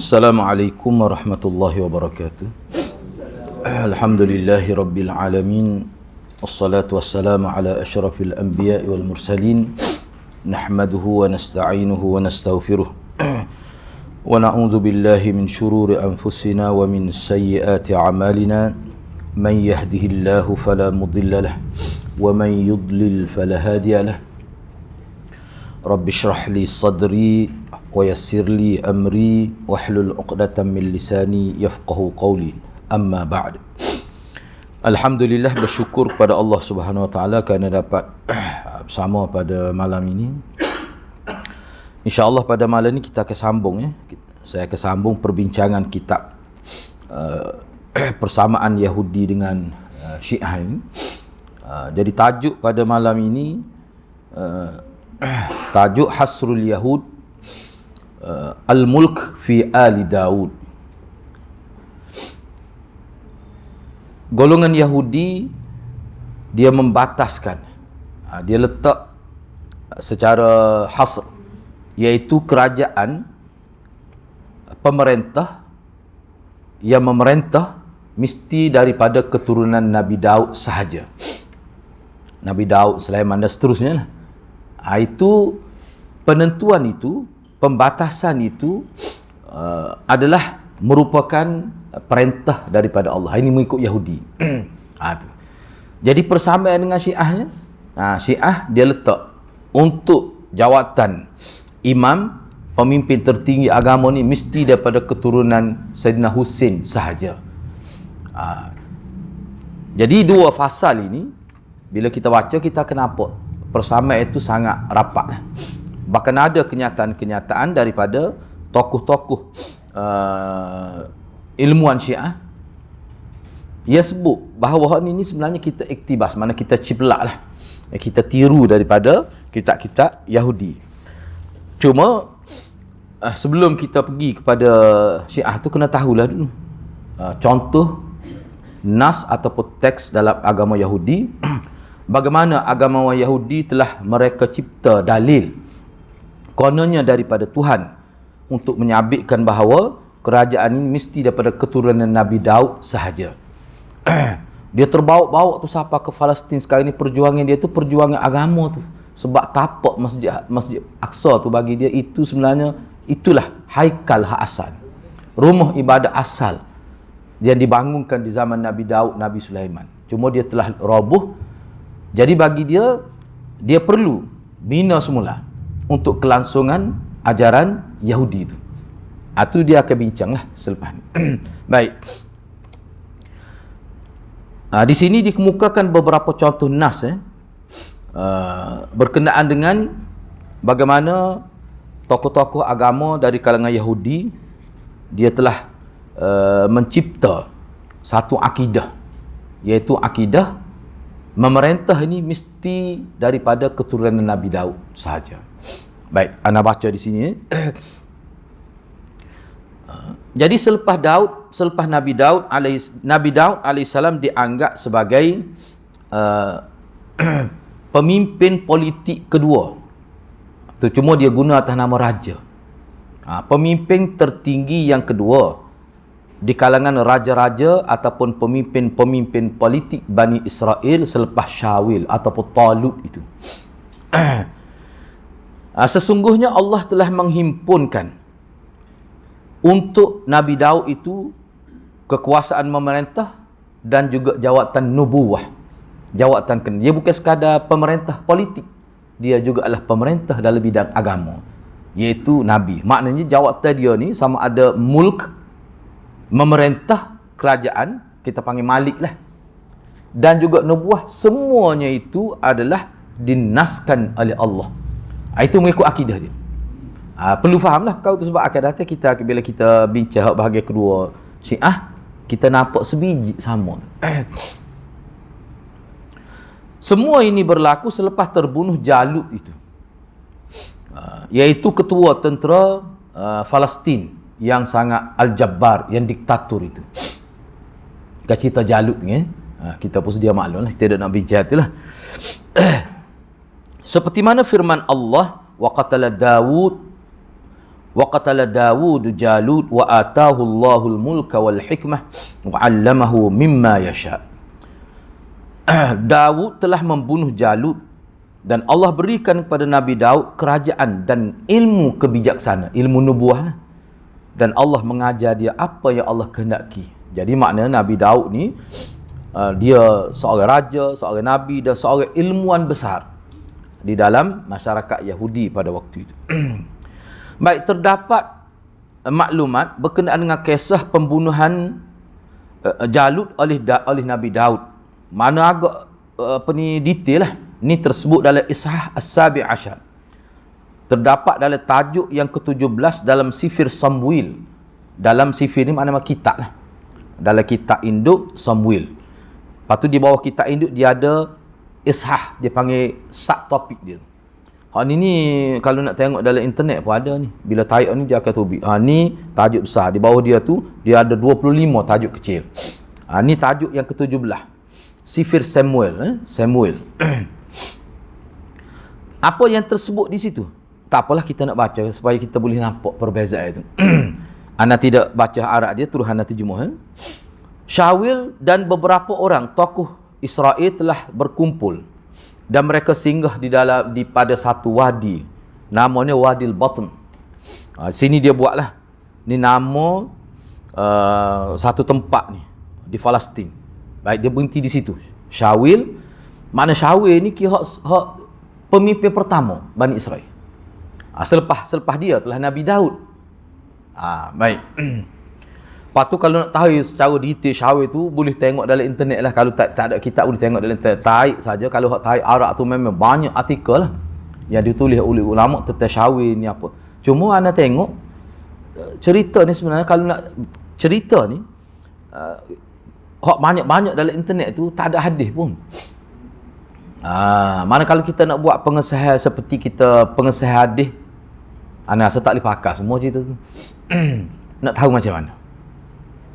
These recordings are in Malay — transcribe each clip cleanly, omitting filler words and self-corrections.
Assalamualaikum warahmatullahi wabarakatuh. Alhamdulillahi rabbil alamin. Wassalatu wassalamu ala asyrafil anbiya'i wal mursalin. Nahmaduhu wa nasta'inuhu wa nastaghfiruh. Wa na'udzu billahi min shururi anfusina wa min sayyiati a'malina. Man yahdihillahu fala mudilla lahu wa man yudlil fala hadiya lahu. Rabbi shrah li sadri wa yassir li amri wahlul 'uqdatam min lisani yafqahu qawli. Amma ba'd. Alhamdulillah, bersyukur kepada Allah Subhanahu wa taala kerana dapat bersama pada malam ini. Insya-Allah pada malam ini kita akan sambung Saya akan sambung perbincangan kitab persamaan Yahudi dengan Syiah ini. Jadi tajuk pada malam ini tajuk Hasrul Yahud Al-Mulk fi Ali Daud. Golongan Yahudi dia membataskan, dia letak secara hasr, iaitu kerajaan pemerintah yang memerintah mesti daripada keturunan Nabi Daud sahaja. Nabi Daud, Sulaiman dan seterusnya lah. Itu penentuan itu, pembatasan itu adalah merupakan perintah daripada Allah. Ini mengikut Yahudi. Jadi persamaan dengan Syiahnya, Syiah dia letak untuk jawatan imam, pemimpin tertinggi agama ni mesti daripada keturunan Sayyidina Husain sahaja. Jadi dua fasal ini bila kita baca, kita akan nampak persamaan itu sangat rapat. Bahkan ada kenyataan-kenyataan daripada tokoh-tokoh ilmuwan Syiah. Ia sebut bahawa ini sebenarnya kita iktibas, mana kita ciplak lah, kita tiru daripada kitab-kitab Yahudi. Cuma sebelum kita pergi kepada Syiah tu, kena tahulah dulu contoh nas ataupun teks dalam agama Yahudi. Bagaimana agama Yahudi telah mereka cipta dalil kononnya daripada Tuhan untuk menyabitkan bahawa kerajaan ini mesti daripada keturunan Nabi Daud sahaja. Dia terbawa-bawa tu sampai ke Palestin sekarang ni. Perjuangan dia tu perjuangan agama tu. Sebab tapak Masjid Aqsa tu bagi dia itu sebenarnya itulah haikal hak asal, rumah ibadat asal yang dibangunkan di zaman Nabi Daud, Nabi Sulaiman. Cuma dia telah roboh. Jadi bagi dia, dia perlu bina semula untuk kelangsungan ajaran Yahudi itu. Itu dia akan bincanglah selepas ni. Baik. Di sini dikemukakan beberapa contoh nas berkenaan dengan bagaimana tokoh-tokoh agama dari kalangan Yahudi dia telah mencipta satu akidah, iaitu akidah memerintah ini mesti daripada keturunan Nabi Daud sahaja. Baik, anda baca di sini. Jadi selepas Nabi Daud alaihissalam dianggap sebagai pemimpin politik kedua. Itu cuma dia guna atas nama raja. Pemimpin tertinggi yang kedua di kalangan raja-raja ataupun pemimpin-pemimpin politik Bani Israel selepas Syawil ataupun Talut itu. Sesungguhnya Allah telah menghimpunkan untuk Nabi Daud itu kekuasaan memerintah dan juga jawatan nubuwah. Jawatan dia bukan sekadar pemerintah politik, dia juga adalah pemerintah dalam bidang agama, iaitu Nabi. Maknanya jawatan dia ni sama ada mulk, memerintah kerajaan, kita panggil malik lah, dan juga nubuwah, semuanya itu adalah dinaskan oleh Allah. Itu mengikut akidah dia. Perlu fahamlah kau tu, sebab akan datang kita bila kita bincang bahagian kedua Syiah, kita nampak sebiji sama tu. Semua ini berlaku selepas terbunuh Jalut itu, iaitu ketua tentera Palestin yang sangat al-jabbar, yang diktator itu. Kita cerita Jalut ni, kita pun sedia maklum lah, kita nak bincang itulah. Seperti mana firman Allah, wa qatala Daud wa qatala Dawud Jalut wa atahu Allahul mulka wal hikmah wa 'allamahu mimma yasha. Daud telah membunuh Jalut dan Allah berikan kepada Nabi Daud kerajaan dan ilmu kebijaksanaan, ilmu nubuah, dan Allah mengajar dia apa yang Allah kehendaki. Jadi maknanya Nabi Daud ni dia seorang raja, seorang nabi dan seorang ilmuwan besar di dalam masyarakat Yahudi pada waktu itu. Baik, terdapat maklumat berkenaan dengan kisah pembunuhan Jalut oleh Nabi Daud. Mana agak detail lah. Ini tersebut dalam Ishah As-Sabi' Asyar. Terdapat dalam tajuk yang ke-17 dalam Sifir Samuel. Dalam Sifir ni maknanya kitab lah. Dalam kitab induk Samuel. Lepas tu di bawah kitab induk dia ada Ishah. Dia panggil subtopik dia. Ni kalau nak tengok dalam internet pun ada ni. Bila tajuk ni dia akan tubik. Ni tajuk besar. Di bawah dia tu dia ada 25 tajuk kecil. Ni tajuk yang ke-17. Sifir Samuel. Samuel. Apa yang tersebut di situ? Tak apalah kita nak baca supaya kita boleh nampak perbezaan itu. Anda tidak baca Arab dia, terus anda terjemah. Syawil dan beberapa orang tokoh Israel telah berkumpul dan mereka singgah pada satu wadi. Namanya Wadil Batn. Sini dia buatlah. Ni nama satu tempat ni di Palestin. Baik, dia berhenti di situ. Syawil. Mana Syawil ni hak pemimpin pertama Bani Israel. Selepas dia telah Nabi Daud. Baik. Lepas tu kalau nak tahu secara detail Syawil tu boleh tengok dalam internet lah. Kalau tak ada kitab boleh tengok dalam internet. Taik saja. Kalau hak taik Arab tu memang banyak artikel lah yang ditulis oleh ulama tentang Syawil ni apa. Cuma anda tengok cerita ni sebenarnya, kalau nak cerita ni hak banyak-banyak dalam internet tu tak ada hadis pun. Mana kalau kita nak buat pengesahan seperti kita pengesahan hadis, anda rasa tak boleh pakai semua cerita tu. Nak tahu macam mana?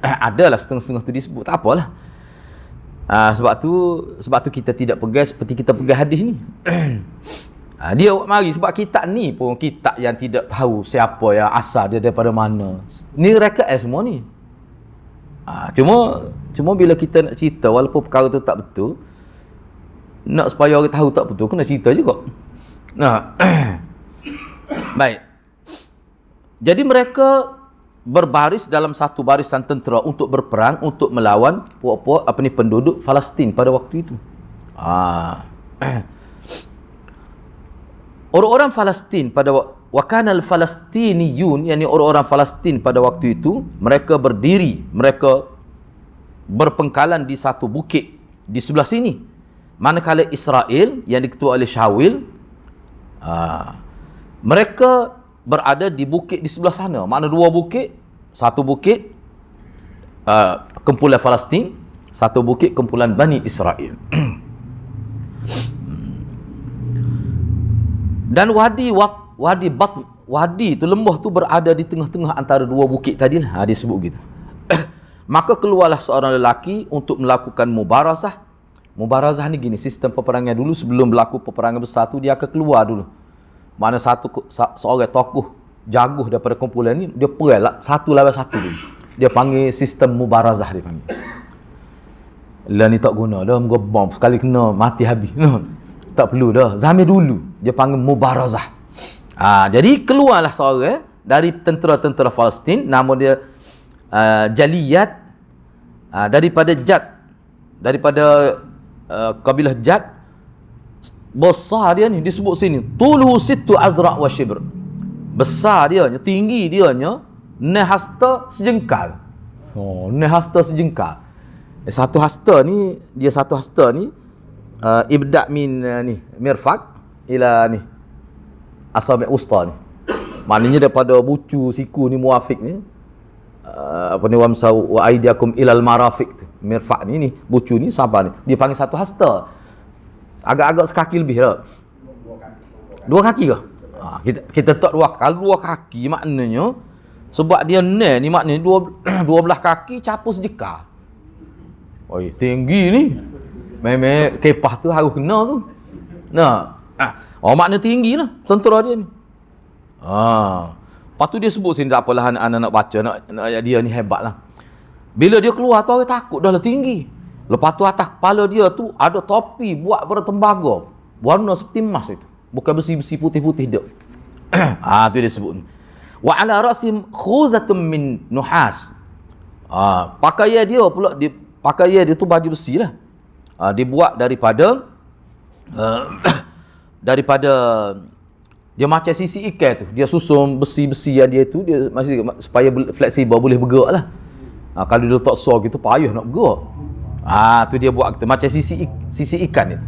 Adalah setengah-setengah tu disebut, tak apalah. Sebab tu kita tidak pegang seperti kita pegang hadis ni. Dia mari sebab kitab ni pun kitab yang tidak tahu siapa yang asal dia daripada mana. Ni reka semua ni. Cuma bila kita nak cerita walaupun perkara tu tak betul, nak supaya orang tahu tak betul, kena cerita juga. Baik. Jadi mereka berbaris dalam satu barisan tentera untuk berperang untuk melawan puak-puak penduduk Palestin pada waktu itu. Orang-orang Palestin pada wakanal Falastiniyun, yakni orang-orang Palestin pada waktu itu, mereka berdiri, mereka berpengkalan di satu bukit di sebelah sini. Manakala Israel yang diketua oleh Syawil, mereka berada di bukit di sebelah sana. Makna dua bukit, satu bukit kumpulan Palestin, satu bukit kumpulan Bani Israel. Dan wadi Batn, wadi tu, lembah tu berada di tengah-tengah antara dua bukit tadi lah, disebut gitu. Maka keluarlah seorang lelaki untuk melakukan mubarazah. Mubarazah ni gini, sistem peperangan dulu sebelum berlaku peperangan besar tu dia akan keluar dulu. Mana seorang tokoh jaguh daripada kumpulan ni, dia perang lah, satu lawan satu dulu. Dia panggil sistem mubarazah, dia panggil. Lah ni tak guna dah, muka bom sekali kena mati habis. Tak perlu dah. Zaman dulu dia panggil mubarazah. Jadi keluarlah seorang dari tentera-tentera Palestin, nama dia Jaliyat, daripada Jad, daripada kabilah Jad. Besar dia ni, disebut sini tulu situ azra' wa shibr. Besar dia, tinggi dia nya nehasta sejengkal. Nehasta sejengkal. Satu hasta ni, dia satu hasta ni ibda' min ni mirfaq ila ni asabi' usta ni. Maknanya daripada bucu siku ni muafiq ni, wamsa wa aidiakum ilal marafiq. Mirfaq ni bucu ni sabar ni, dia panggil satu hasta. Agak-agak sekaki lebih dah. Dua kaki ke? Kita tak dua. Kalau dua kaki maknanya, sebab dia ni maknanya dua belah kaki capus jeka. Oi, tinggi ni. Memang kepah tu harus kena tu. Makna tinggi lah tentera dia ni. Lepas tu dia sebut sini, tak apalah anak-anak nak baca, nak ayat dia ni hebat lah. Bila dia keluar tu orang takut dah lah tinggi. Lepas tu atas kepala dia tu ada topi buat pada tembaga. Warna seperti emas itu. Bukan besi-besi putih-putih dia. Tu dia sebut. Wa ala rasim khuzatun min nuhas. Pakaian dia pula, pakaian dia tu baju besi lah. Dibuat daripada dia macam sisi ikan tu. Dia susun besi-besi yang dia tu, dia masih supaya fleksibel, boleh bergerak lah. Kalau dia letak saw gitu payah nak bergerak. Tu dia buat gitu, macam sisi ikan itu.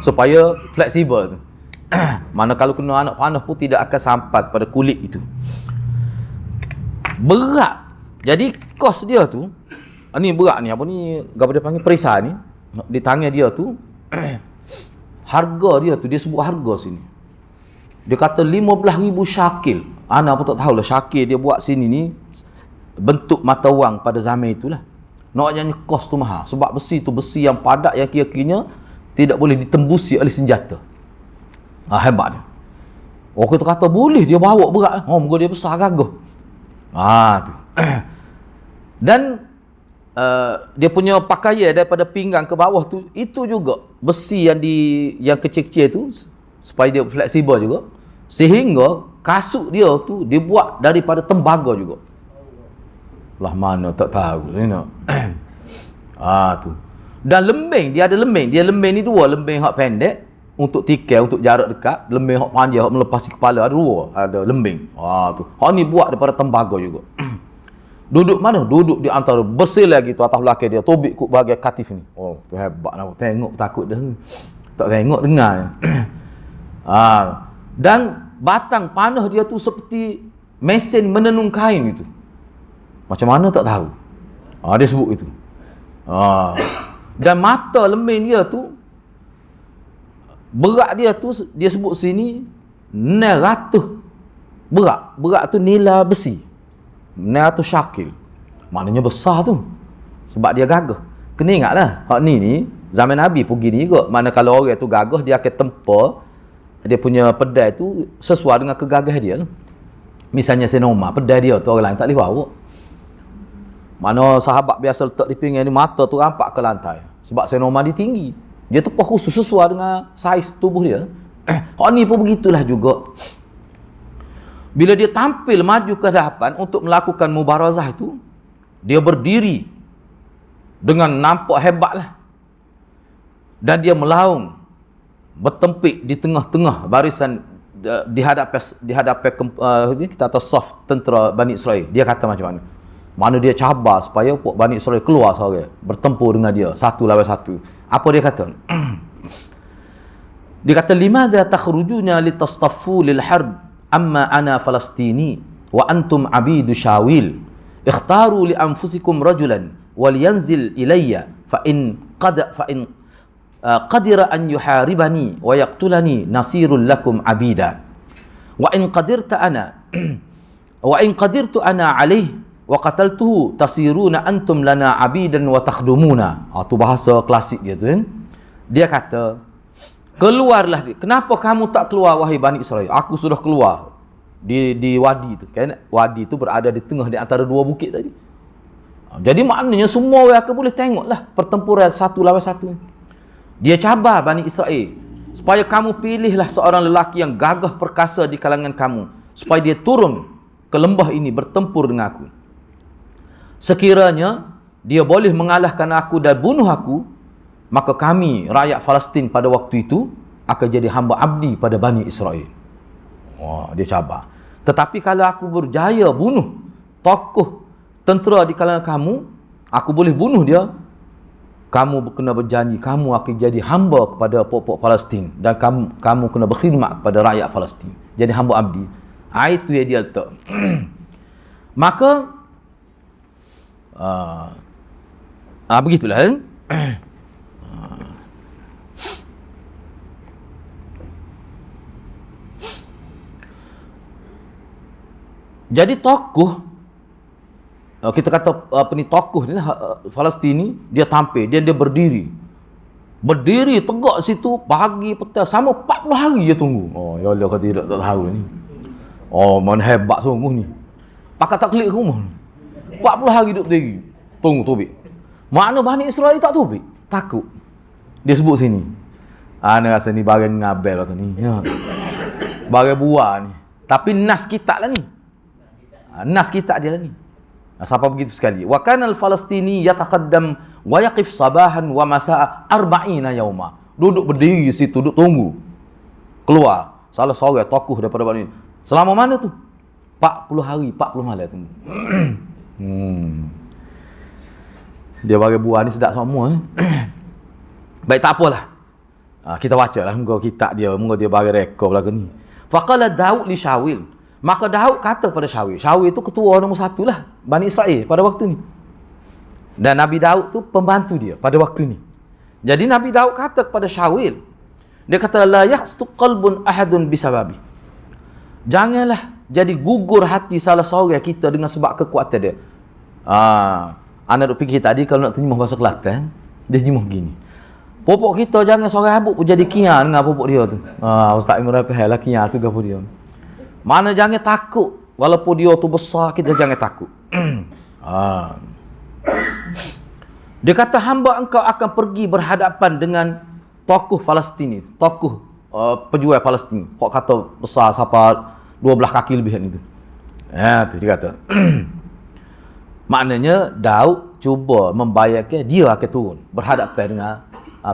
Supaya fleksibel tu. Mana kalau kena anak panah pun tidak akan sampai pada kulit itu. Berat. Jadi kos dia tu, ni berat ni, apa ni, apa dia panggil, perisai ni, di tangan dia tu, harga dia tu, dia sebut harga sini. Dia kata 15,000 syakil. Ana pun tak tahulah syakil dia buat sini ni bentuk mata wang pada zaman itulah. Naknya kos tu mahal sebab besi tu besi yang padat yang kira-kiranya tidak boleh ditembusi oleh senjata. Hebat dia. Orang tu kata boleh dia bawa berat. Muka dia besar gagah. Tu. Dan dia punya pakaian daripada pinggang ke bawah tu itu juga besi yang kecil-kecil tu supaya dia fleksibel juga. Sehingga kasut dia tu dibuat daripada tembaga juga. Lah mana tak tahu ni nak. Tu. Dan lembing, dia ada lembing. Dia lembing ni dua, lembing hak pendek untuk tikar, untuk jarak dekat, lembing hak panjang hak melepasi kepala, ada dua, ada lembing. Tu. Hak ni buat daripada tembaga juga. Duduk mana? Duduk di antara besi lagi tu atas belakang dia, tobik kut bahagian katif ni. Tu hebat nak tengok takut dah. Tak tengok dengar. Dan batang panah dia tu seperti mesin menenun kain itu. Macam mana tak tahu. Dia sebut itu. Dan mata lembing dia tu, berat dia tu, dia sebut sini 900 berat. Berat tu nilai besi. 900 syakil. Maknanya besar tu. Sebab dia gagah. Kena ingatlah, hak ni zaman Nabi pergi ni juga. Mana kalau orang tu gagah, dia akan tempur dia punya pedai tu sesuai dengan kegagahan dia. Misalnya Senoma, pedai dia tu orang lain tak boleh bawa. Mana sahabat biasa letak di pinggang ni, mata tu rampak ke lantai. Sebab Senoma dia tinggi. Dia tu khusus sesuai dengan saiz tubuh dia. Hak ni pun begitulah juga. Bila dia tampil maju ke hadapan untuk melakukan mubarazah itu, dia berdiri dengan nampak hebat lah. Dan dia melaung, bertempik di tengah-tengah barisan di hadapan kita tahu saf tentera Bani Israel. Dia kata macam mana? Mana dia cabar supaya Bani Israel keluar seorang bertempur dengan dia satu lawan satu. Apa dia kata? Dia kata, limadza takhrujuna litastaffu lil harb amma ana falastini wa antum abidu syawil ikhtaru li anfusikum rajulan wal yanzil ilayya fa in qadira an yuharibani wa yaqtulani nasirul lakum abida wa in qadirtu ana alayhi wa qataltuhu tasiruna antum lana abidan wa takhdumuna. Tu bahasa klasik dia tu kan. Dia kata, keluarlah dia. Kenapa kamu tak keluar wahai Bani Israel? Aku sudah keluar di wadi tu kan. Wadi tu berada di tengah di antara dua bukit tadi. Jadi maknanya semua orang akan boleh tengoklah pertempuran satu lawan satu. Dia cabar Bani Israel supaya kamu pilihlah seorang lelaki yang gagah perkasa di kalangan kamu supaya dia turun ke lembah ini bertempur dengan aku. Sekiranya dia boleh mengalahkan aku dan bunuh aku, maka kami rakyat Palestin pada waktu itu akan jadi hamba abdi pada Bani Israel. Dia cabar. Tetapi kalau aku berjaya bunuh tokoh tentera di kalangan kamu, aku boleh bunuh dia, kamu kena berjanji kamu akan jadi hamba kepada pokok Palestin dan kamu kena berkhidmat kepada rakyat Palestin. Jadi hamba abdi. Itu yang dia letak. Maka begitulah kan? Jadi tokoh, kita kata apa ni, tokoh ni Palestin ni, dia tampil, dia berdiri tegak situ pagi petang sama 40 hari dia tunggu. Ya Allah, kata tidak tak tahu ni. Oh, mana hebat sungguh ni. Pakat tak klik rumah. 40 hari duduk berdiri. Tunggu tubik. Makna Bani Israel tak tubik? Takut. Dia sebut sini. Ana rasa ni barang ngabel tu ni. Ya. Barang buah ni. Tapi nas kitab lah ni. Nas kitab dia lah ni. Siapa begitu sekali. Wa kana al-Falastini yataqaddam wa yaqif sabahan wa masa'a 40 yauma. Duduk berdiri situ, duduk tunggu. Keluar salah seorang tokoh daripada Bani. Selama mana tu? 40 hari, 40 malam tunggu. Dia bagi buah ni sedap semua. Baik, tak apalah. Kita baca lah muka kitab dia, muka dia bagi rekod belaka ni. Faqala Daud li Syawil. Maka Daud kata pada Syawil. Syawil tu ketua nombor 1 lah Bani Israel pada waktu ni. Dan Nabi Daud tu pembantu dia pada waktu ni. Jadi Nabi Daud kata kepada Syawil, dia kata la yaqstu qalbun ahadun bisababi. Janganlah jadi gugur hati salah seorang kita dengan sebab kekuatan dia. Anak duk fikir tadi kalau nak terjemah bahasa Kelantan, dia terjemah gini. Popok kita jangan seorang habuk pun jadi kian dengan popok dia tu. Ustaz Imran Rafiq lah kian tu gapo dia. Mana jangan takut walaupun dia tu besar, kita jangan takut. Dia kata hamba engkau akan pergi berhadapan dengan tokoh Palestin, tokoh pejuang Palestin. Kok kata besar siapa 12 kaki lebih ni tu. Tu dia kata. Maknanya Daud cuba membayangkan dia akan turun berhadapan dengan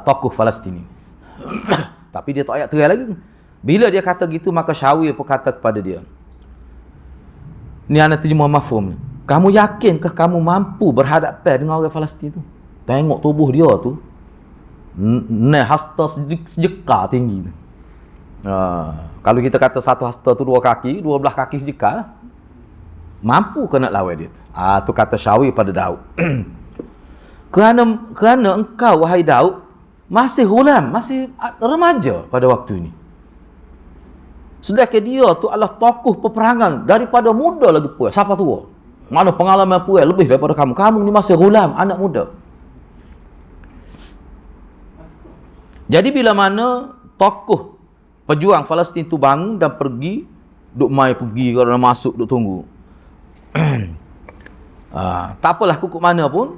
tokoh Palestin. Tapi dia tak ayat terai lagi. Bila dia kata gitu, maka Syawil pun kata kepada dia. Ni ana terjemah mafhum ni. Kamu yakinkah kamu mampu berhadapan dengan orang Palestin tu? Tengok tubuh dia tu. Hasta sejeka tinggi tu. Kalau kita kata satu hasta tu 2 kaki, 12 kaki sejeka lah. Mampu ke nak lawan dia tu? Tu kata Syawil pada Daud. kerana engkau wahai Daud masih gulam, masih remaja pada waktu ini. Sedangkan dia tu adalah tokoh peperangan daripada muda lagi puas. Siapa tua? Mana pengalaman puas lebih daripada kamu. Kamu ni masih gulam, anak muda. Jadi bila mana tokoh pejuang Palestin tu bangun dan pergi, duk mai pergi kerana masuk duk tunggu. Tak apalah kukuk mana pun.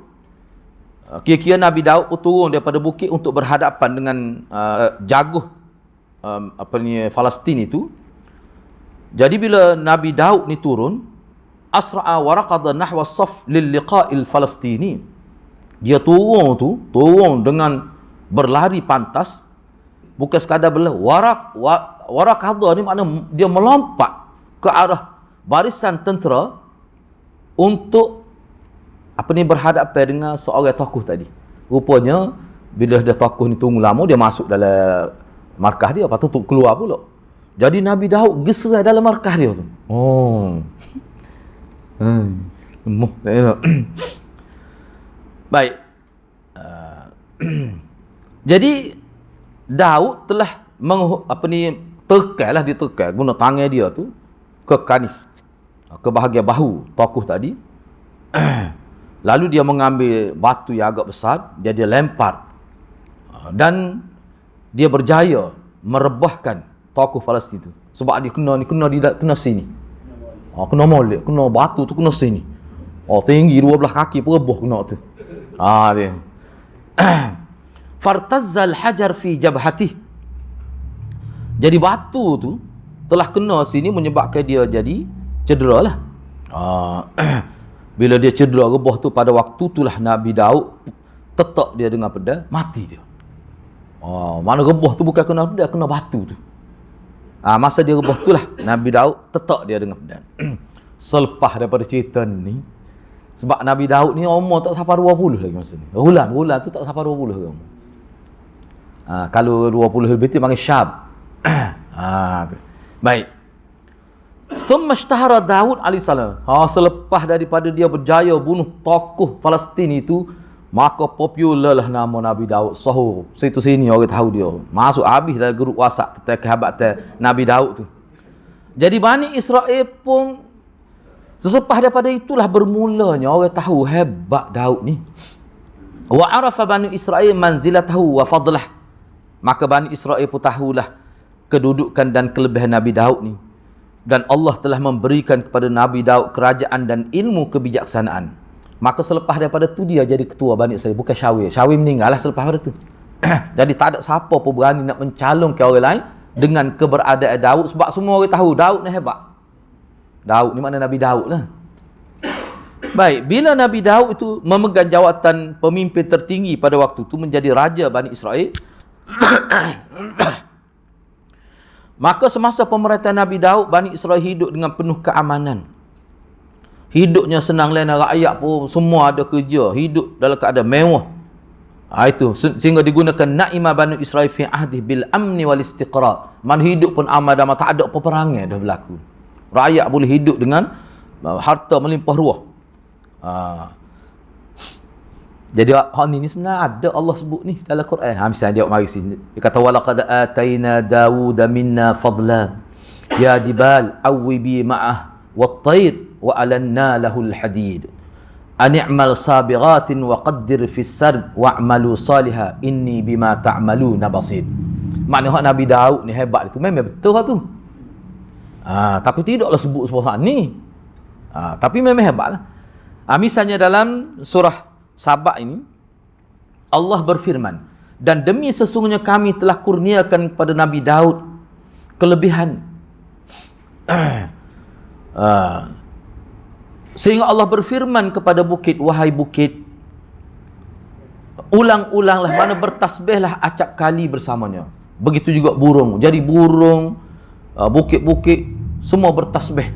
Kira-kira Nabi Daud pun turun daripada bukit untuk berhadapan dengan jaguh Palestin itu. Jadi bila Nabi Daud ni turun, asra'a wa raqada nahwa as-saf lil liqa'il falastini. Dia turun dengan berlari pantas, bukan sekadar waraqada ni makna dia melompat ke arah barisan tentera untuk berhadapan dengan seorang tokoh tadi. Rupanya bila dia tokoh ni tunggu lama, dia masuk dalam markah dia, lepas tu keluar pula. Jadi Nabi Daud geserai dalam markah dia tu. Baik. Jadi Daud telah ditekan guna tangan dia tu ke kanif, ke bahagian bahu tokoh tadi. Lalu dia mengambil batu yang agak besar, dia lempar. Dan dia berjaya merebahkan tokoh Palestin itu. Sebab dia kena sini. Kena molek, kena batu tu kena sini. Tinggi 12 kaki perebah kena tu. Dia. Fartazzal hajar fi jabhatih. Jadi batu tu telah kena sini menyebabkan dia jadi cedera lah. Bila dia cedera rebah tu, pada waktu itulah Nabi Daud tetak dia dengan pedang, mati dia. Mana rebah tu bukan kena pedang, kena batu tu. Masa dia rebah itulah Nabi Daud tetak dia dengan pedang. Selepas daripada cerita ni, sebab Nabi Daud ni umur tak sampai 20 lagi masa ni. Gulam tu tak sampai 20 lagi umur. Kalau 20 lebih tu panggil syab. Baik. Thumma ishtahara Daud alaihissalam. Selepas daripada dia berjaya bunuh tokoh Palestin itu, maka popular lah nama Nabi Daud. Sahur situ sini orang tahu dia. Masuk habis dalam grup WhatsApp tentang kehebatan Nabi Daud tu. Jadi Bani Israel pun selepas daripada itulah bermulanya orang tahu hebat Daud ni. Wa arafa Bani Israel manzilatahu wa fadlah. Maka Bani Israel pun tahulah kedudukan dan kelebihan Nabi Daud ni. dan Allah telah memberikan kepada Nabi Daud kerajaan dan ilmu kebijaksanaan. Maka selepas daripada tu dia jadi ketua Bani Israel, bukan Syawir. Syawir meninggal lah selepas pada tu. Jadi tak ada siapa pun berani nak mencalonkan orang lain dengan keberadaan Daud, sebab semua orang tahu Daud ni hebat. Daud ni makna Nabi Daud lah. Baik, bila Nabi Daud itu memegang jawatan pemimpin tertinggi pada waktu itu, menjadi raja Bani Israel, maka semasa pemerintahan Nabi Daud, Bani Israel hidup dengan penuh keamanan. Hidupnya senang lena, rakyat pun semua ada kerja, hidup dalam keadaan mewah. Itu sehingga digunakan Naimah Bani Israel fi ahdi bil amni wal istiqrar. Man hidup pun aman damai, tak ada peperangan dah berlaku. Rakyat boleh hidup dengan harta melimpah ruah. Jadi hak ni sebenarnya ada Allah sebut ni dalam Quran. Misalnya dia mari sini. Dia kata walaqad ataina Dawuda minna fadla. Ya jibal awwibi ma'ah wat-tayr wa alanna lahul hadid. Ani'mal sabighatin wa qaddir fis sard wa'malu salihah inni bima ta'maluna basir. Maknanya hak Nabi Daud ni hebat itu memang betul hak tu. Tapi tidaklah sebut seperti ni. Tapi memang hebatlah. Misalnya dalam surah Sabah ini Allah berfirman, dan demi sesungguhnya kami telah kurniakan kepada Nabi Daud kelebihan. Sehingga Allah berfirman kepada bukit, wahai bukit, ulang-ulanglah, mana bertasbihlah acap kali bersamanya. Begitu juga burung. Jadi burung, bukit-bukit semua bertasbih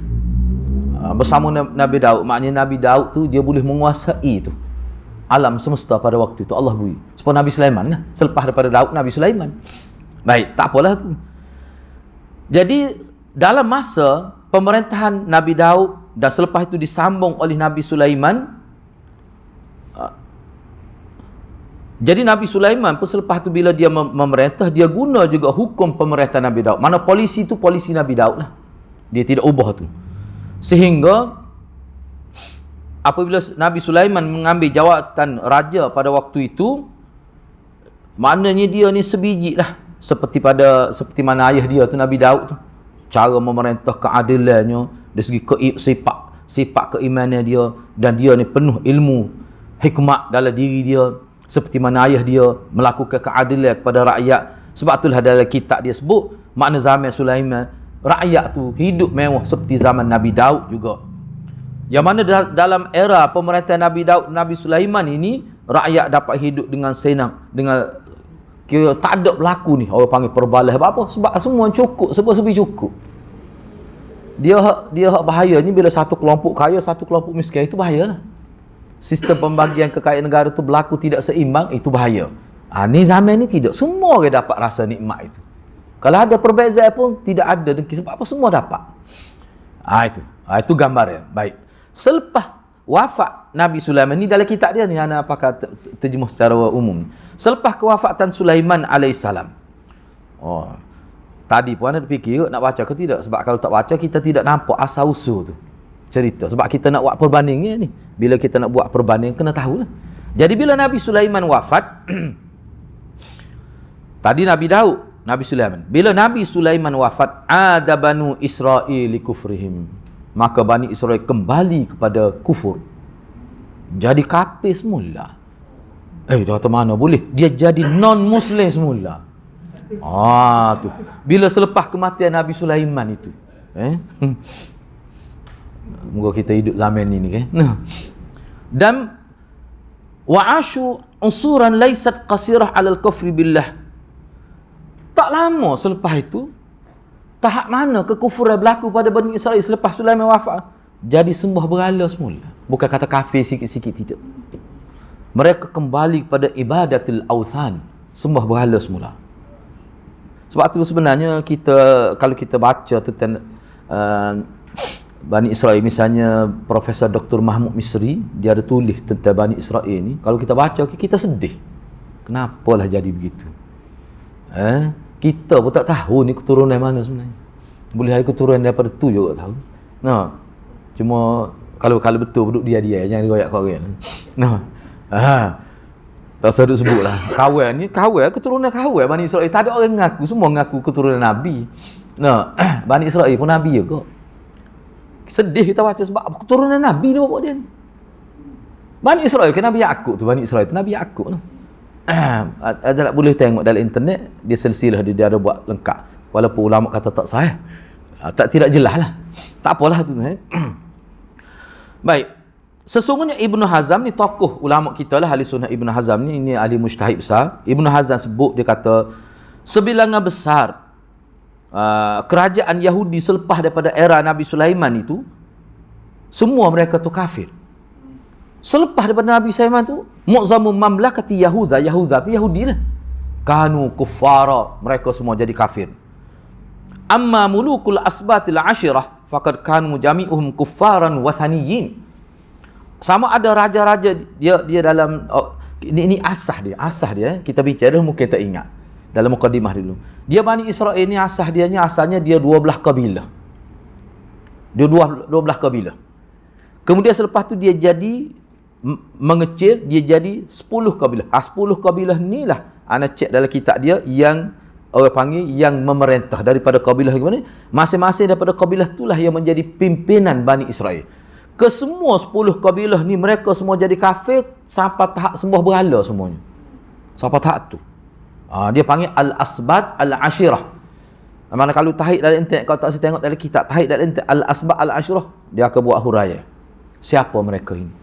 bersama Nabi Daud. Maknanya Nabi Daud tu dia boleh menguasai tu alam semesta pada waktu itu. Allah beri. Seperti Nabi Sulaiman lah. Selepas daripada Daud, Nabi Sulaiman. Baik, tak apalah tu. Jadi dalam masa pemerintahan Nabi Daud dan selepas itu disambung oleh Nabi Sulaiman, jadi Nabi Sulaiman pun selepas itu bila dia memerintah, dia guna juga hukum pemerintah Nabi Daud. Mana polisi itu polisi Nabi Daud lah. Dia tidak ubah tu. Sehingga apabila Nabi Sulaiman mengambil jawatan raja pada waktu itu, maknanya dia ni sebiji lah. Seperti mana ayah dia tu Nabi Daud tu. Cara memerintah, keadilannya, dari segi sifat keimanan dia, dan dia ni penuh ilmu, hikmat dalam diri dia, seperti mana ayah dia melakukan keadilan kepada rakyat. Sebab itulah dalam kitab dia sebut, makna zaman Sulaiman, rakyat tu hidup mewah seperti zaman Nabi Daud juga. Yang mana dalam era pemerintahan Nabi Daud, Nabi Sulaiman ini, rakyat dapat hidup dengan senang, dengan kira tak ada berlaku ni orang panggil perbalas apa, sebab semua cukup, serba-serbi cukup. Dia hak bahaya ni bila satu kelompok kaya, satu kelompok miskin, itu bahaya lah. Sistem pembagian kekayaan negara tu berlaku tidak seimbang, itu bahaya. Ni zaman ni tidak, semua orang dapat rasa nikmat itu. Kalau ada perbezaan pun tidak ada, sebab apa, semua dapat. Itu gambaran. Baik. Selepas wafat Nabi Sulaiman ni, dalam kitab dia ni ana pakai terjemah secara umum. Selepas kewafatan Sulaiman alaihissalam. Tadi pun ana fikir nak baca ke tidak, sebab kalau tak baca kita tidak nampak asal usul tu cerita. Sebab kita nak buat perbandingnya ni. Bila kita nak buat perbanding kena tahulah. Jadi bila Nabi Sulaiman wafat tadi Nabi Daud, Nabi Sulaiman. Bila Nabi Sulaiman wafat, ada Banu Israel kufrihim. Maka Bani Israel kembali kepada kufur. Jadi kafir semula. Dia kata mana boleh? Dia jadi non-Muslim semula. Tu. Bila selepas kematian Nabi Sulaiman itu. Moga kita hidup zaman ini kan. Dan wa'ashu usuran laysat qasirah 'alal kufri billah. Tak lama selepas itu, tahap mana kekufuran berlaku pada Bani Israel selepas Sulaiman wafat? Jadi sembah berhala semula. Bukan kata kafir sikit-sikit, tidak. Mereka kembali kepada ibadatul authan, sembah berhala semula. Sebab itu sebenarnya kalau kita baca tentang Bani Israel, misalnya Profesor Dr. Mahmud Misri, dia ada tulis tentang Bani Israel ni. Kalau kita baca, kita sedih. Kenapalah jadi begitu? Kita pun tak tahu ni keturunan mana sebenarnya. Boleh ada keturunan daripada tu juga tahu. Cuma kalau betul duduk dia jangan diroyak kau orang. Tak sedut sebutlah. Kawan keturunan kawan Bani Israel. Tak ada orang ngaku, semua ngaku keturunan Nabi. Bani Israel pun Nabi juga. Sedih kita baca sebab keturunan Nabi dia bawa dia ni. Bani Israel ke Nabi Yaqub tu, Bani Israel tu Nabi Yaqub tu. Ada nak boleh tengok dalam internet, dia silsilah dia ada buat lengkap. Walaupun ulama kata tak sahih. Tidak jelas lah. Tak apalah tu. Baik. Sesungguhnya Ibnu Hazm ni tokoh ulama kita lah, ahli sunnah. Ibnu Hazm ni, ini ahli mujtahid besar. Ibnu Hazm sebut, dia kata sebilangan besar kerajaan Yahudi selepas daripada era Nabi Sulaiman itu, semua mereka tu kafir. Selepas daripada Nabi Sulaiman tu, mu'zamu mamlakati Yahuda tu Yahudi lah, kanu kuffara, mereka semua jadi kafir. Amma mulukul asbatil ashirah faqad kanu jami'uhum kuffaran wathaniyin. Sama ada raja-raja dia dalam ini asah dia kita bicara mungkin tak ingat dalam mukadimah dulu. Dia Bani Israel ni asalnya dia 12 kabilah. Dia 12 kabilah. Kemudian selepas tu dia jadi mengecil, dia jadi 10 kabilah. 10 kabilah ni lah ana cek dalam kitab dia yang orang panggil yang memerintah daripada kabilah gimana? Masing-masing daripada kabilah itulah yang menjadi pimpinan Bani Israel. Kesemua 10 kabilah ni mereka semua jadi kafir sampai tahap sembah berhala semuanya. Sampai tahap tu. Dia panggil al-asbat al-ashirah. Mana kalau tahid dalam internet, kalau tak saya tengok dalam kitab tahid dalam internet al-asbat al-ashirah, dia akan buat huraian. Siapa mereka ini?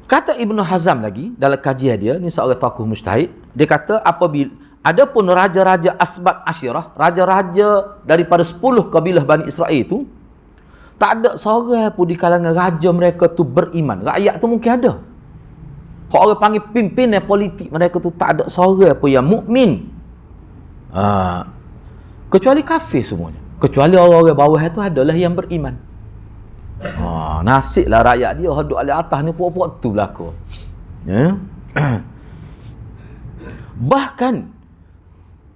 Kata Ibnu Hazm lagi dalam kajian dia, ni seorang tokoh mujtahid, dia kata apabila adapun raja-raja asbat ashirah, raja-raja daripada 10 kabilah Bani Israel itu, tak ada seorang pun di kalangan raja mereka tu beriman. Rakyat tu mungkin ada. Kalau orang panggil pimpinan politik mereka tu, tak ada seorang pun yang mukmin. Kecuali kafir semuanya. Kecuali orang-orang bawah itu adalah yang beriman. Nasiblah rakyat dia duduk di atas ni puak-puak tu berlaku. Ya. Bahkan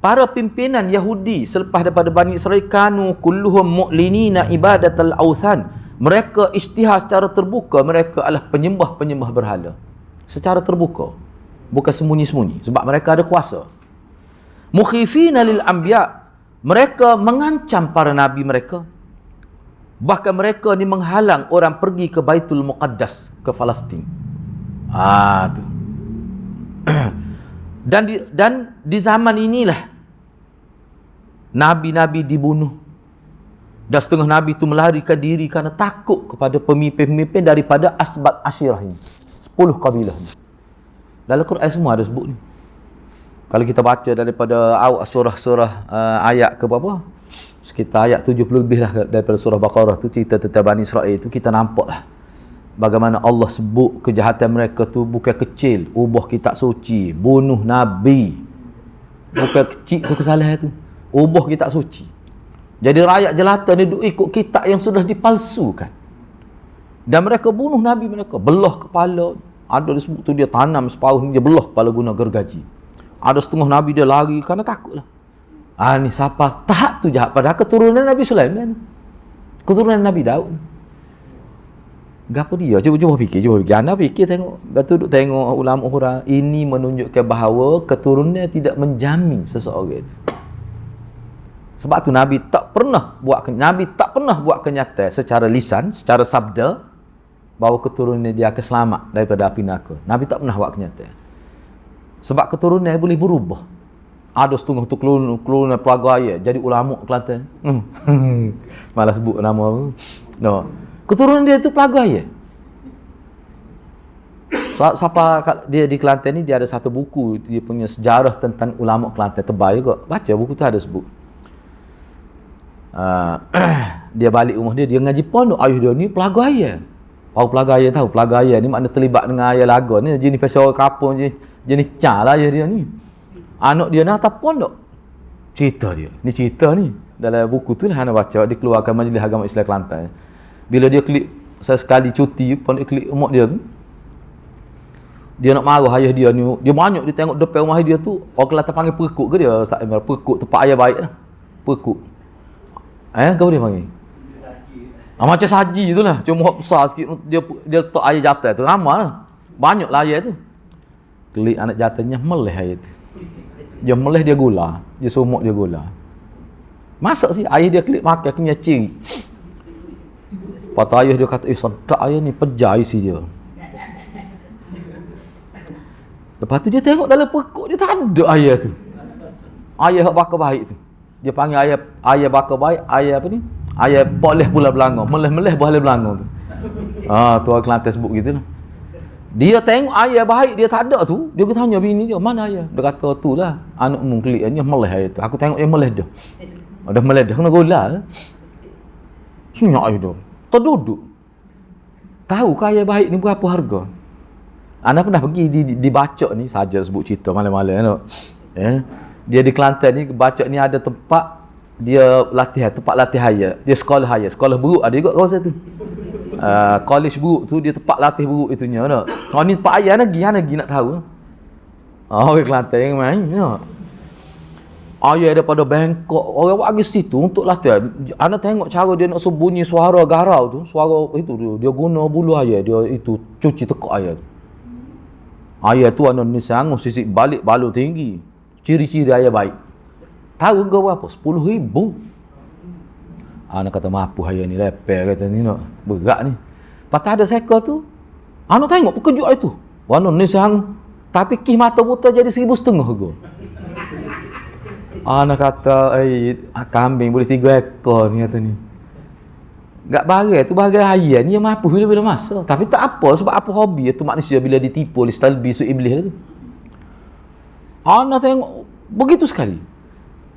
para pimpinan Yahudi selepas daripada Bani Israel kanu kulluhum mu'linina ibadatal authan. Mereka isytihar secara terbuka mereka adalah penyembah-penyembah berhala. Secara terbuka. Bukan sembunyi-sembunyi sebab mereka ada kuasa. Mukhifina lil anbiya. Mereka mengancam para nabi mereka. Bahkan mereka ni menghalang orang pergi ke Baitul Muqaddas, ke Palestin. Tu. Dan di zaman inilah nabi-nabi dibunuh. Dan setengah nabi itu melarikan diri kerana takut kepada pemimpin-pemimpin daripada asbat ashirah ini. 10 kabilah ni. Dalam Quran semua ada sebut ni. Kalau kita baca daripada awal surah-surah ayat ke berapa? Sekitar ayat 70 lebih lah daripada surah Baqarah tu, cerita tentang Bani Israel tu, kita nampak lah bagaimana Allah sebut kejahatan mereka tu bukan kecil, ubah kitab suci, bunuh Nabi. Bukan kecil tu kesalahan tu, ubah kitab suci. Jadi rakyat jelata ni duk ikut kitab yang sudah dipalsukan. Dan mereka bunuh Nabi mereka, belah kepala. Ada disebut tu dia tanam separuh ni, dia belah kepala guna gergaji. Ada setengah Nabi dia lari kerana takut lah. Ni siapa tahap tu jahat, padahal keturunan Nabi Sulaiman, keturunan Nabi Daud. Gapo dia? Cuba fikir. Anda fikir tengok, betul duk tengok ulama orang ini menunjukkan bahawa keturunan tidak menjamin seseorang itu. Sebab tu Nabi tak pernah buat kenyataan secara lisan, secara sabda bahawa keturunan dia akan selamat daripada api neraka. Nabi tak pernah buat kenyataan. Sebab keturunan boleh berubah. Ada setengah tu kelurunan pelagaya jadi ulama Kelantan. Malah sebut nama apa. No. Keturunan dia tu pelagaya. Siapa dia di Kelantan ni, dia ada satu buku, dia punya sejarah tentang ulama Kelantan, tebal juga. Baca buku tu ada sebut. Dia balik rumah dia ngaji pondok, ayah dia ni pelagaya. Tahu pelagaya ni makna terlibat dengan ayah laga ni, jenis pasal orang kampung, jenis cah lah ayah dia ni. Anak dia nak atas pondok. Cerita ni dalam buku tu lah ana baca, dikeluarkan Majlis Agama Islam Kelantan. Bila dia klik, saya sekali cuti pondok klik umur dia tu, dia nak marah ayah dia ni, dia banyak dia tengok depan rumah dia tu, orang Kelantan panggil perkut ke dia, perkut tempat ayah baik lah. Perkut. Kau dia panggil? Macam saji tu lah, cuma hak besar sikit, dia letak ayah jatuh tu, ramah lah. Banyak lah ayah tu. Klik anak jatuhnya meleh ayah tu. Dia meleh, dia gula. Dia sumuk, dia gula. Masak sih, ayah dia klik makan kenyang ciri. Lepas ayah dia kata, sedap ayah ni, pejar isi dia. Lepas tu dia tengok dalam perut dia tak ada ayah tu. Ayah bakar baik tu. Dia panggil ayah bakar baik, ayah apa ni? Ayah boleh pula Belangor. Meleh-meleh boleh Belangor tu. Tu orang Kelantan sebut gitu lah. Dia tengok ayah baik dia tak ada tu, dia tanya bini dia, mana ayah? Dia kata tu lah, anak mu klik ni meleh ayah tu. Aku tengok dia meleh dah. Dah meleh dah, kena gola. Sunyak ayah tu. Terduduk. Tahu ke ayah baik ni berapa harga? Ana pernah pergi di Bacok ni, saja sebut cerita malam-malam dia di Kelantan ni, Bacok ni ada tempat dia latihan, tempat latihan ayah. Dia sekolah buruk ada juga kawasan tu. College buruk tu dia tempat latih buruk itunya tak. Kalau ni tempat ayah lagi nak tahu. Orang Kelantan yang main ayah daripada Bangkok, orang buat pergi situ untuk latihan. Ana tengok cara dia nak bunyi suara garau tu, suara itu dia guna bulu ayah dia itu cuci tekak ayah tu. Ayah tu ana ni sangat sisik balik balu tinggi. Ciri-ciri ayah baik. Tahu ke berapa? 10,000. Anak kata mampu ayah ni lepel kata ni nak berat ni. Patah ada seka tu. Anak tengok perkejut itu. Warna ni sangat. Tapi kih mata buta jadi 1,500 ke. Anak kata, kambing boleh 3 ekor ni kata ni. Gak bagai tu bagai ayah ni yang mampu bila-bila masa. Tapi tak apa sebab apa hobi tu manusia bila ditipu oleh talbisu iblis tu. Anak tengok begitu sekali.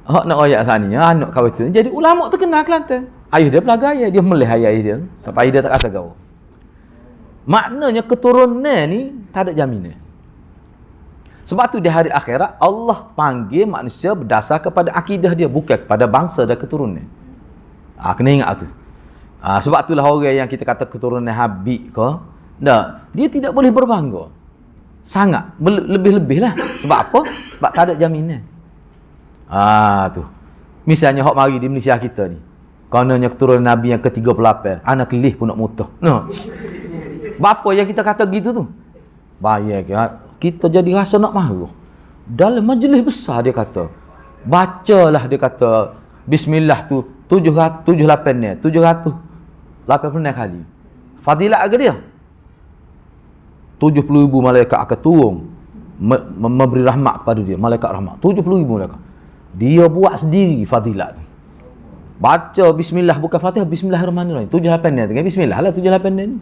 Nak royak sana ni, anak kau itu jadi ulama terkenal Kelantan. Ayah dia pelaga ayah, dia meleh ayah dia. Tapi ayah dia tak kata kau. Maknanya keturunan ni tak ada jaminan. Sebab tu di hari akhirat Allah panggil manusia berdasar kepada akidah dia, bukan kepada bangsa dan keturunan. Kena ingat tu. Sebab itulah orang yang kita kata keturunan Habib ke, dia tidak boleh berbangga. Sangat lebih-lebih lah. Sebab apa? Sebab tak ada jaminan. Tu. Misalnya hok mari di Malaysia kita ni. Kononnya keturunan Nabi yang ke-38, anak kelih pun nak mutah. Bapa yang kita kata gitu tu. Bayar kita jadi rasa nak marah. Dalam majlis besar dia kata, bacalah dia kata bismillah tu 780 kali. Fadilat ke dia? 70,000 malaikat akan turun memberi rahmat kepada dia, malaikat rahmat. 70,000 malaikat. Dia buat sendiri fadilat. Baca bismillah bukan Fatihah, bismillahirrahmanirrahim. 780 dengan bismillah lah 780 ni.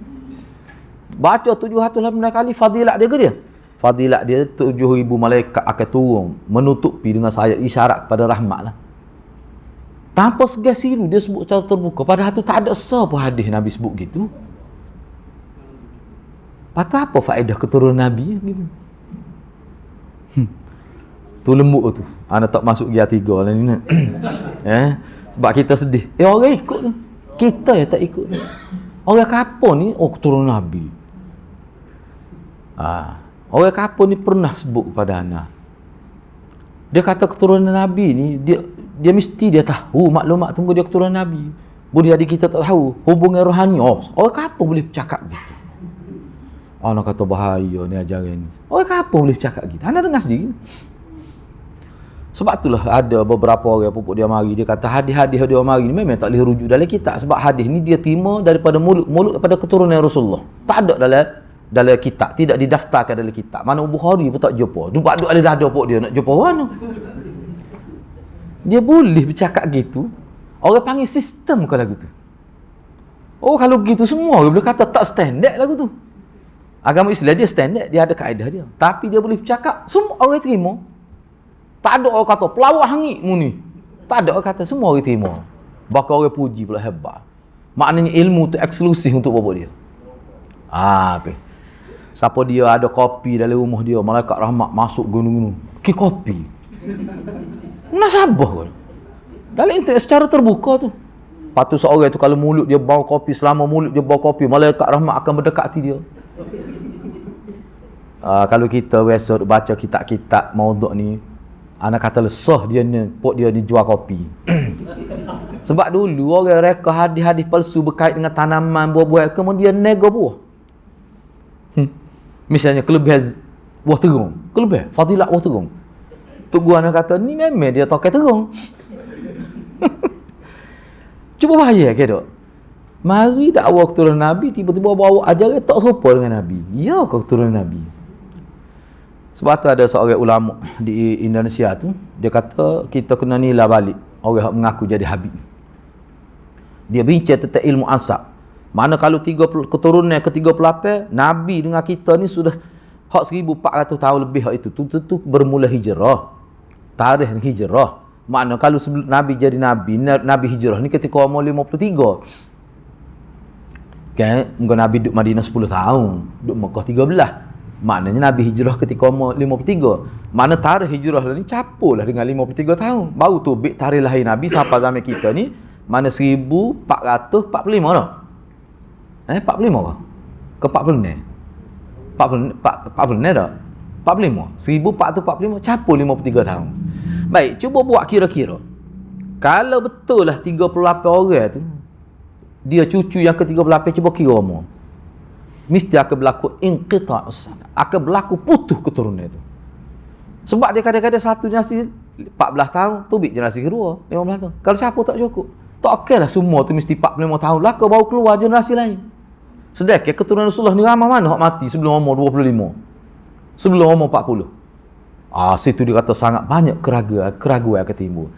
Baca 780 kali fadilat dia ke dia? Fadilat dia 7,000 malaikat akan turun menutupi dengan sayap isyarat kepada rahmat lah. Tanpa segan siru dia sebut secara terbuka. Padahal tu tak ada apa hadis Nabi sebut gitu. Patut apa faedah keturunan Nabi gitu. Tu lembut tu. Ana tak masuk gear 3 lah ni. Sebab kita sedih. Orang ikut tu. Kita yang tak ikut tu. Orang kapur ni keturunan Nabi. Orang kapur ni pernah sebut kepada ana. Dia kata keturunan Nabi ni dia mesti dia tahu maklumat tunggu dia keturunan Nabi. Boleh adik kita tak tahu hubungan rohani. Orang kapur boleh bercakap gitu. Anak kata bahaya ni ajaran ni. Orang kapur boleh bercakap gitu. Anda dengar sendiri. Sebab itulah ada beberapa orang pupuk dia mari dia kata hadis-hadis dia mari ni memang tak boleh rujuk dalam kitab sebab hadis ni dia terima daripada mulut daripada keturunan Rasulullah. Tak ada dalam kitab, tidak didaftarkan dalam kitab. Mana Bukhari pun tak jumpa. Duk ada dada pok dia nak jumpa mana. Dia boleh bercakap gitu. Orang panggil sistem kalau gitu. Kalau gitu semua orang boleh kata tak standard lagu tu. Agama Islam dia standard, dia ada kaedah dia. Tapi dia boleh bercakap, semua orang terima. Tak ada orang kata pelawak hangit mu ni. Tak ada orang kata, semua orang terima. Bahkan orang puji pula hebat. Maknanya ilmu tu eksklusif untuk bapa dia. Tu. Siapa dia ada kopi dalam rumah dia, malaikat rahmat masuk gunung-gunung. Kopi. Nasabah kan. Dalam internet secara terbuka tu. Patut seorang tu kalau mulut dia bau kopi, selama mulut dia bau kopi, malaikat rahmat akan mendekati dia. Kalau kita biasa baca kitab-kitab maudhu' ni, anak kata lesah dia ni, pok dia ni jual kopi. Sebab dulu orang reka hadis-hadis palsu berkait dengan tanaman buah-buah, kemudian nego buah. Misalnya kelebihan buah terung, kelebihan fadilat buah terung. Tok gua anak kata ni memang dia tokai terung. Cuba bayar ke tak? Mari dakwah keturunan Nabi, tiba-tiba bawa ajaran tak serupa dengan Nabi. Ya ke keturunan Nabi? Sebab tu ada seorang ulama di Indonesia tu, dia kata kita kena nilai balik orang yang mengaku jadi Habib. Dia bincang tentang ilmu ansab. Mana kalau 30 keturunan ke-38, Nabi dengan kita ni sudah 1400 tahun lebih itu. Tu bermula hijrah. Tarikh hijrah. Makna kalau sebelum Nabi jadi Nabi hijrah ni ketika umur 53. Kan, Nabi duduk Madinah 10 tahun, duduk Mekah 13. Maknanya Nabi hijrah ketika umur 53. Mana tarikh hijrah ni campurlah dengan 53 tahun. Baru tu tarikh lahir Nabi sampai zaman kita ni mana 1445 dah. 45 ke? Ke 46? 46 dah. 45. 1445 campur 53 tahun. Baik, cuba buat kira-kira. Kalau betul lah 38 orang tu dia cucu yang ke-38, cuba kira umur. Mesti akan berlaku inqita'us sanad. Akan berlaku putus keturunan itu. Sebab dia kadang-kadang satu generasi 14 tahun, tubik generasi kedua 15 tahun. Kalau siapa tak cukup. Tak okey lah semua tu mesti 45 tahun belaka baru keluar generasi lain. Sedangkan keturunan Rasulullah ni ramai mana hak mati sebelum umur 25. Sebelum umur 40. Situ dia kata sangat banyak keraguan akan timbul.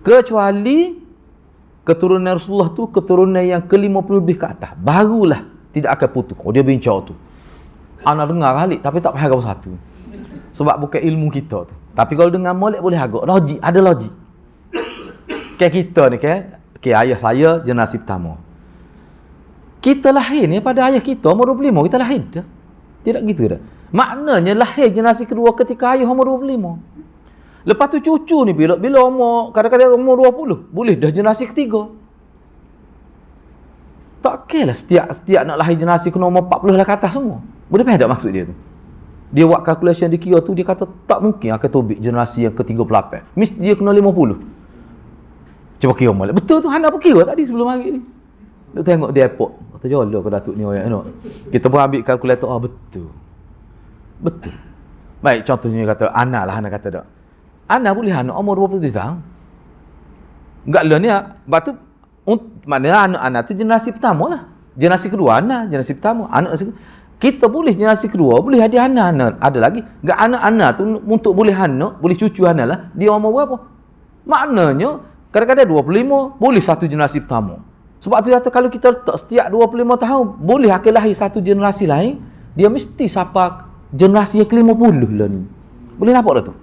Kecuali keturunan Rasulullah tu keturunan yang ke-50 lebih ke atas, barulah tidak akan putus. Dia bincang tu. Ana dengar kali tapi tak faham satu. Sebab bukan ilmu kita tu. Tapi kalau dengar molek boleh agak logik, ada logik. Kayak kita ni kan, ayah saya generasi pertama. Kita lahir ni pada ayah kita umur 25, kita lahir dah. Tidak gitu dah. Maknanya lahir generasi kedua ketika ayah umur 25. Lepas tu cucu ni bila umur kadang-kadang umur 20, boleh dah generasi ketiga. Tak kira lah setiap nak lahir generasi kena umur 40 lah ke atas semua. Boleh faham tak maksud dia tu? Dia buat calculation di kira tu, dia kata tak mungkin akan tobik generasi yang ke-38. Mesti dia kena 50. Cuba kira molek. Betul tu, Hana pun kira tadi sebelum hari ni. Dia tengok di airport. Kata jolok ke Datuk ni orang tengok. Kita pun ambil kalkulator, betul. Betul. Baik, contohnya kata Ana lah, Ana kata tak. Ana boleh anak umur 27 tahun. Enggak lah ni. Sebab tu maknanya anak tu generasi pertama lah. Generasi kedua anak, generasi pertama anak. Kita boleh generasi kedua, boleh ada anak-anak. Ada lagi. Enggak anak-anak tu untuk boleh anak, boleh cucu anak lah. Dia umur berapa? Maknanya kadang-kadang 25 boleh satu generasi pertama. Sebab tu kata kalau kita letak setiap 25 tahun boleh akan lahir satu generasi lain, dia mesti sampai generasi yang ke-50 lah ni. Boleh nampak dah tu?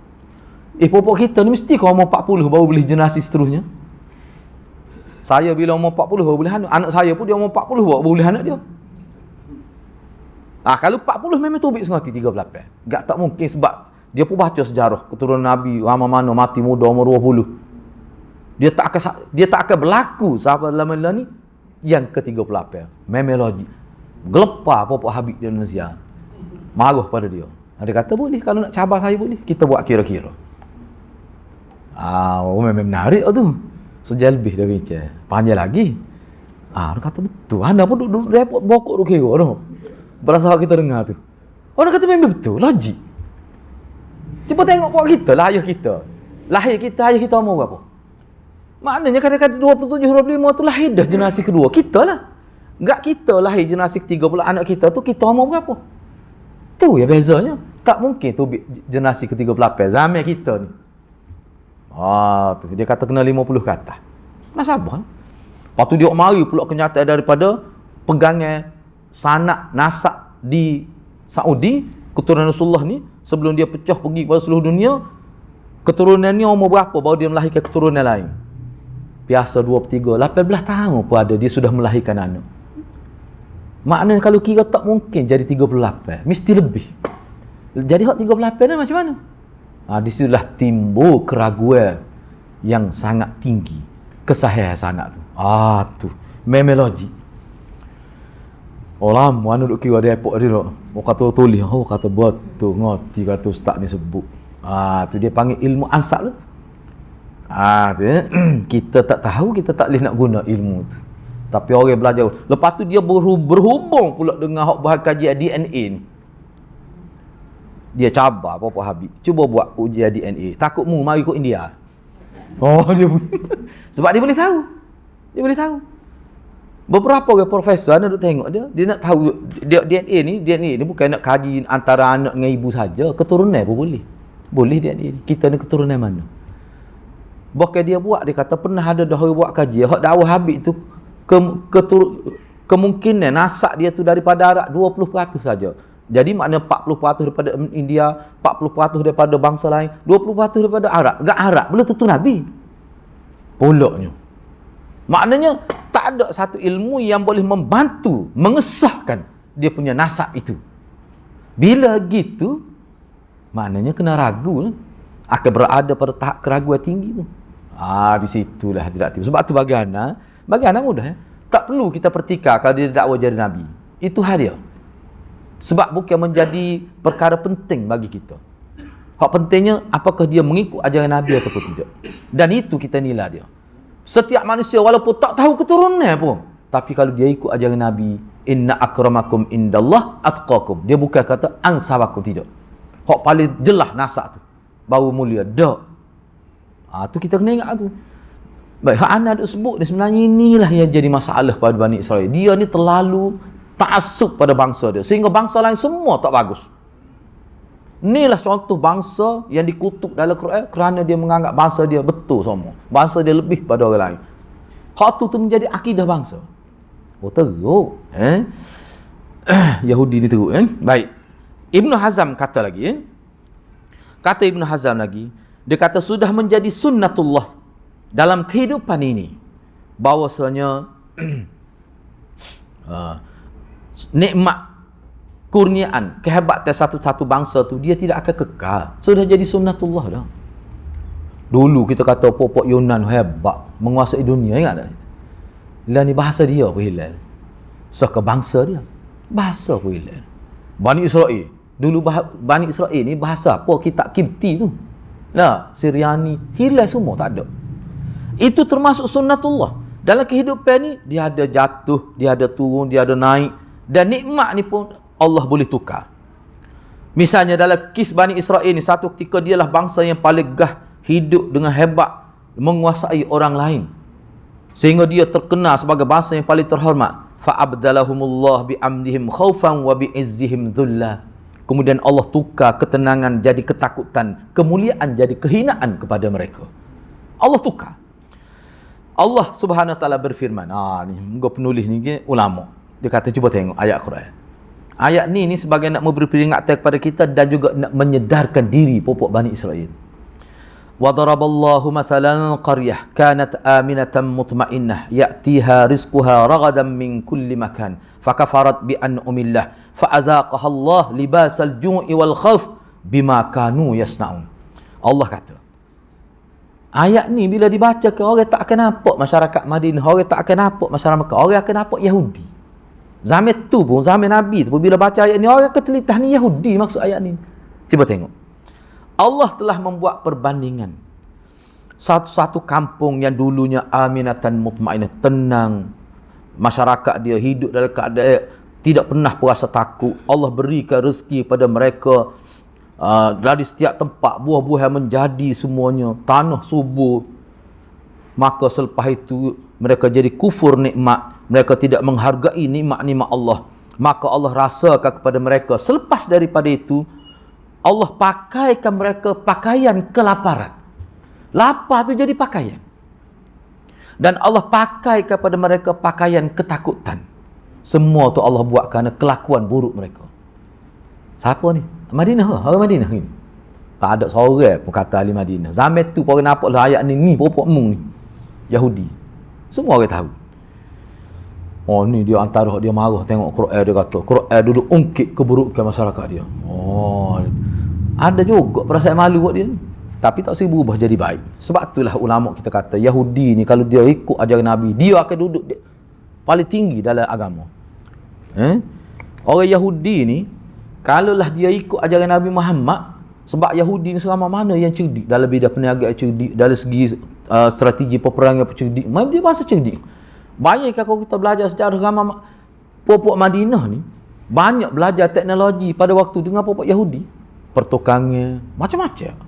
Popok kita ni mesti kau umur 40 baru boleh generasi seterusnya. Saya bila umur 40 baru boleh anak. Anak saya pun dia umur 40 baru boleh anak dia. Kalau 40 memang tubik sengaja 38. Tak mungkin sebab dia pun baca sejarah keturunan Nabi mana mati muda umur 20. Dia tak akan berlaku sahabat dalam ni yang ke-38. Memang logik. Gelepar popok Habib di Indonesia. Marah pada dia. Dia kata boleh, kalau nak cabar saya boleh. Kita buat kira-kira. Memang menarik tu. Sejak lebih dah bincang. Panjang lagi. Dia kata betul. Anda pun duduk repot bokok duk kira tu. Berasa kita dengar tu. Orang kata memang betul. Logik. Cuba tengok buat kita lah, ayah kita. Lahir kita, ayah kita umur berapa? Maknanya kadang-kadang 27-25 tu lahir dah generasi kedua. Kita lah. Enggak kita lahir generasi ketiga pula. Anak kita tu kita umur berapa? Tu ya bezanya. Tak mungkin tu generasi ke-38 zaman kita ni. Tu dia kata kena 50 ke atas. Nasabah. Lepas tu dia mari pula kenyataan daripada pegangan sanak nasab di Saudi, keturunan Rasulullah ni sebelum dia pecah pergi kepada seluruh dunia, keturunan ni umur berapa baru dia melahirkan keturunan lain. Biasa 23, 18 tahun pun ada dia sudah melahirkan anak. Maknanya kalau kira tak mungkin jadi 38, mesti lebih. Jadi hak 38 ni macam mana? Di situlah timbul keraguan yang sangat tinggi kesahihan sanad tu. Tu memang logik. Orang mana duk kira dia airport dia dok. Kata tulis, kata betul ngerti kata ustaz ni sebut. Tu dia panggil ilmu ansab tu. Kita tak tahu, kita tak boleh nak guna ilmu tu. Tapi orang belajar. Lepas tu dia berhubung pula dengan hak bahan kajian DNA ni. Dia cabar apa Habib. Cuba buat ujian DNA. Takut mari ikut India. Dia sebab dia boleh tahu. Dia boleh tahu. Beberapa orang profesor nak duk tengok dia nak tahu dia DNA ni bukan nak kaji antara anak dengan ibu saja, keturunan pun boleh. Boleh DNA ni. Kita ni keturunan mana? Bahkan dia kata pernah ada dahulu buat kaji, hak dakwah Habib tu kemungkinan nasab dia tu daripada Arab 20% saja. Jadi maknanya 40% daripada India, 40% daripada bangsa lain, 20% daripada Arab. Enggak Arab, belum tentu Nabi. Poloknya. Maknanya tak ada satu ilmu yang boleh membantu mengesahkan dia punya nasab itu. Bila gitu, maknanya kena ragu, akan berada pada tahap keraguan tinggi tu. Di situlah tidak tiba. Sebab tu bagi anak mudah. Tak perlu kita pertikar kalau dia dakwa jadi Nabi. Itu hal dia. Sebab bukan menjadi perkara penting bagi kita. Hak pentingnya apakah dia mengikut ajaran Nabi ataupun tidak. Dan itu kita nilai dia. Setiap manusia walaupun tak tahu keturunan pun, tapi kalau dia ikut ajaran Nabi, inna akramakum indallah atqakum. Dia bukan kata ansabakum, tidak. Hak paling jelas nasab tu baru mulia. Dak. Tu kita kena ingat tu. Baik, hak ana duk sebut ni sebenarnya inilah yang jadi masalah pada Bani Israel. Dia ni terlalu ta'assub pada bangsa dia sehingga bangsa lain semua tak bagus. Inilah contoh bangsa yang dikutuk dalam Quran kerana dia menganggap bangsa dia betul semua. Bangsa dia lebih pada orang lain. Hak tu menjadi akidah bangsa. Teruk. Yahudi ni teruk. Baik. Ibn Hazm kata lagi. Kata Ibn Hazm lagi. Dia kata sudah menjadi sunnatullah dalam kehidupan ini. Bahawasanya nikmat kurniaan, kehebatan satu-satu bangsa tu dia tidak akan kekal. Sudah jadi sunnatullah dah. Dulu kita kata popok Yunan hebat menguasai dunia, ingat tak? Lah ni bahasa dia pun hilang. Ke bangsa dia, bahasa pun hilang. Bani Israel, dulu Bani Israel ni bahasa apa? Kitab Kibti tu. Lah, Syriani hilang semua, tak ada. Itu termasuk sunnatullah. Dalam kehidupan ni dia ada jatuh, dia ada turun, dia ada naik, dan nikmat ni pun Allah boleh tukar. Misalnya dalam kisah Bani Israel ni, satu ketika dialah bangsa yang paling gah hidup dengan hebat, menguasai orang lain. Sehingga dia terkenal sebagai bangsa yang paling terhormat. Fa'abdalahumullah bi'amdihim khawfan wa bi'izzihim dhulla. Kemudian Allah tukar ketenangan jadi ketakutan, kemuliaan jadi kehinaan kepada mereka. Allah tukar. Allah Subhanahu wa taala berfirman. Ni moga penulis ni ulama. Dia kata cuba tengok ayat Quran. Ayat ni sebagai nak memberi peringatan kepada kita dan juga nak menyedarkan diri pokok Bani Israel. Wa daraballahu mathalan qaryah kanat aminatan mutmainnah ya'tiha rizquha ragadan min kulli makan fakafarat bi an'amillah fa'adhaqaha Allah libasal ju'i wal khauf bima kanu yasnaun. Allah kata, ayat ni bila dibaca ke orang tak akan nampak masyarakat Madinah, orang tak akan nampak masyarakat Mekah, orang akan nampak Yahudi. Zaman tu pun, zaman Nabi tu pun, bila baca ayat ni, orang ketelitah ni Yahudi maksud ayat ni. Cuba tengok. Allah telah membuat perbandingan. Satu-satu kampung yang dulunya aminatan mutmainah, tenang. Masyarakat dia hidup dalam keadaan tidak pernah puasa takut. Allah berikan rezeki pada mereka. Dari setiap tempat, buah-buahan menjadi semuanya. Tanah subur. Maka selepas itu, mereka jadi kufur nikmat. Mereka tidak menghargai nikmat-nikmat Allah. Maka Allah rasakan kepada mereka. Selepas daripada itu, Allah pakaikan mereka pakaian kelaparan. Lapar tu jadi pakaian. Dan Allah pakai kepada mereka pakaian ketakutan. Semua tu Allah buat kerana kelakuan buruk mereka. Siapa ni? Madinah ke? Orang Madinah ni? Tak ada seorang pun kata ahli Madinah. Zaman tu orang nampak lah ayat ni pokok mung ni. Yahudi. Semua orang tahu. Ni dia antara dia marah tengok Quran, dia kata Quran duduk ungkit keburukan masyarakat dia. Ada juga perasaan malu buat dia ni. Tapi tak sih berubah jadi baik. Sebab itulah ulama kita kata Yahudi ni kalau dia ikut ajaran Nabi, dia akan duduk paling tinggi dalam agama. Orang Yahudi ni kalaulah dia ikut ajaran Nabi Muhammad, sebab Yahudi ni selama mana yang cerdik dalam bidang perniagaan, cerdik dari segi strategi peperangan, cerdik. Dia bahasa cerdik. Bayangkan kalau kita belajar sejarah agama popok Madinah ni, banyak belajar teknologi pada waktu dengan popok Yahudi. Pertukangan, macam-macam.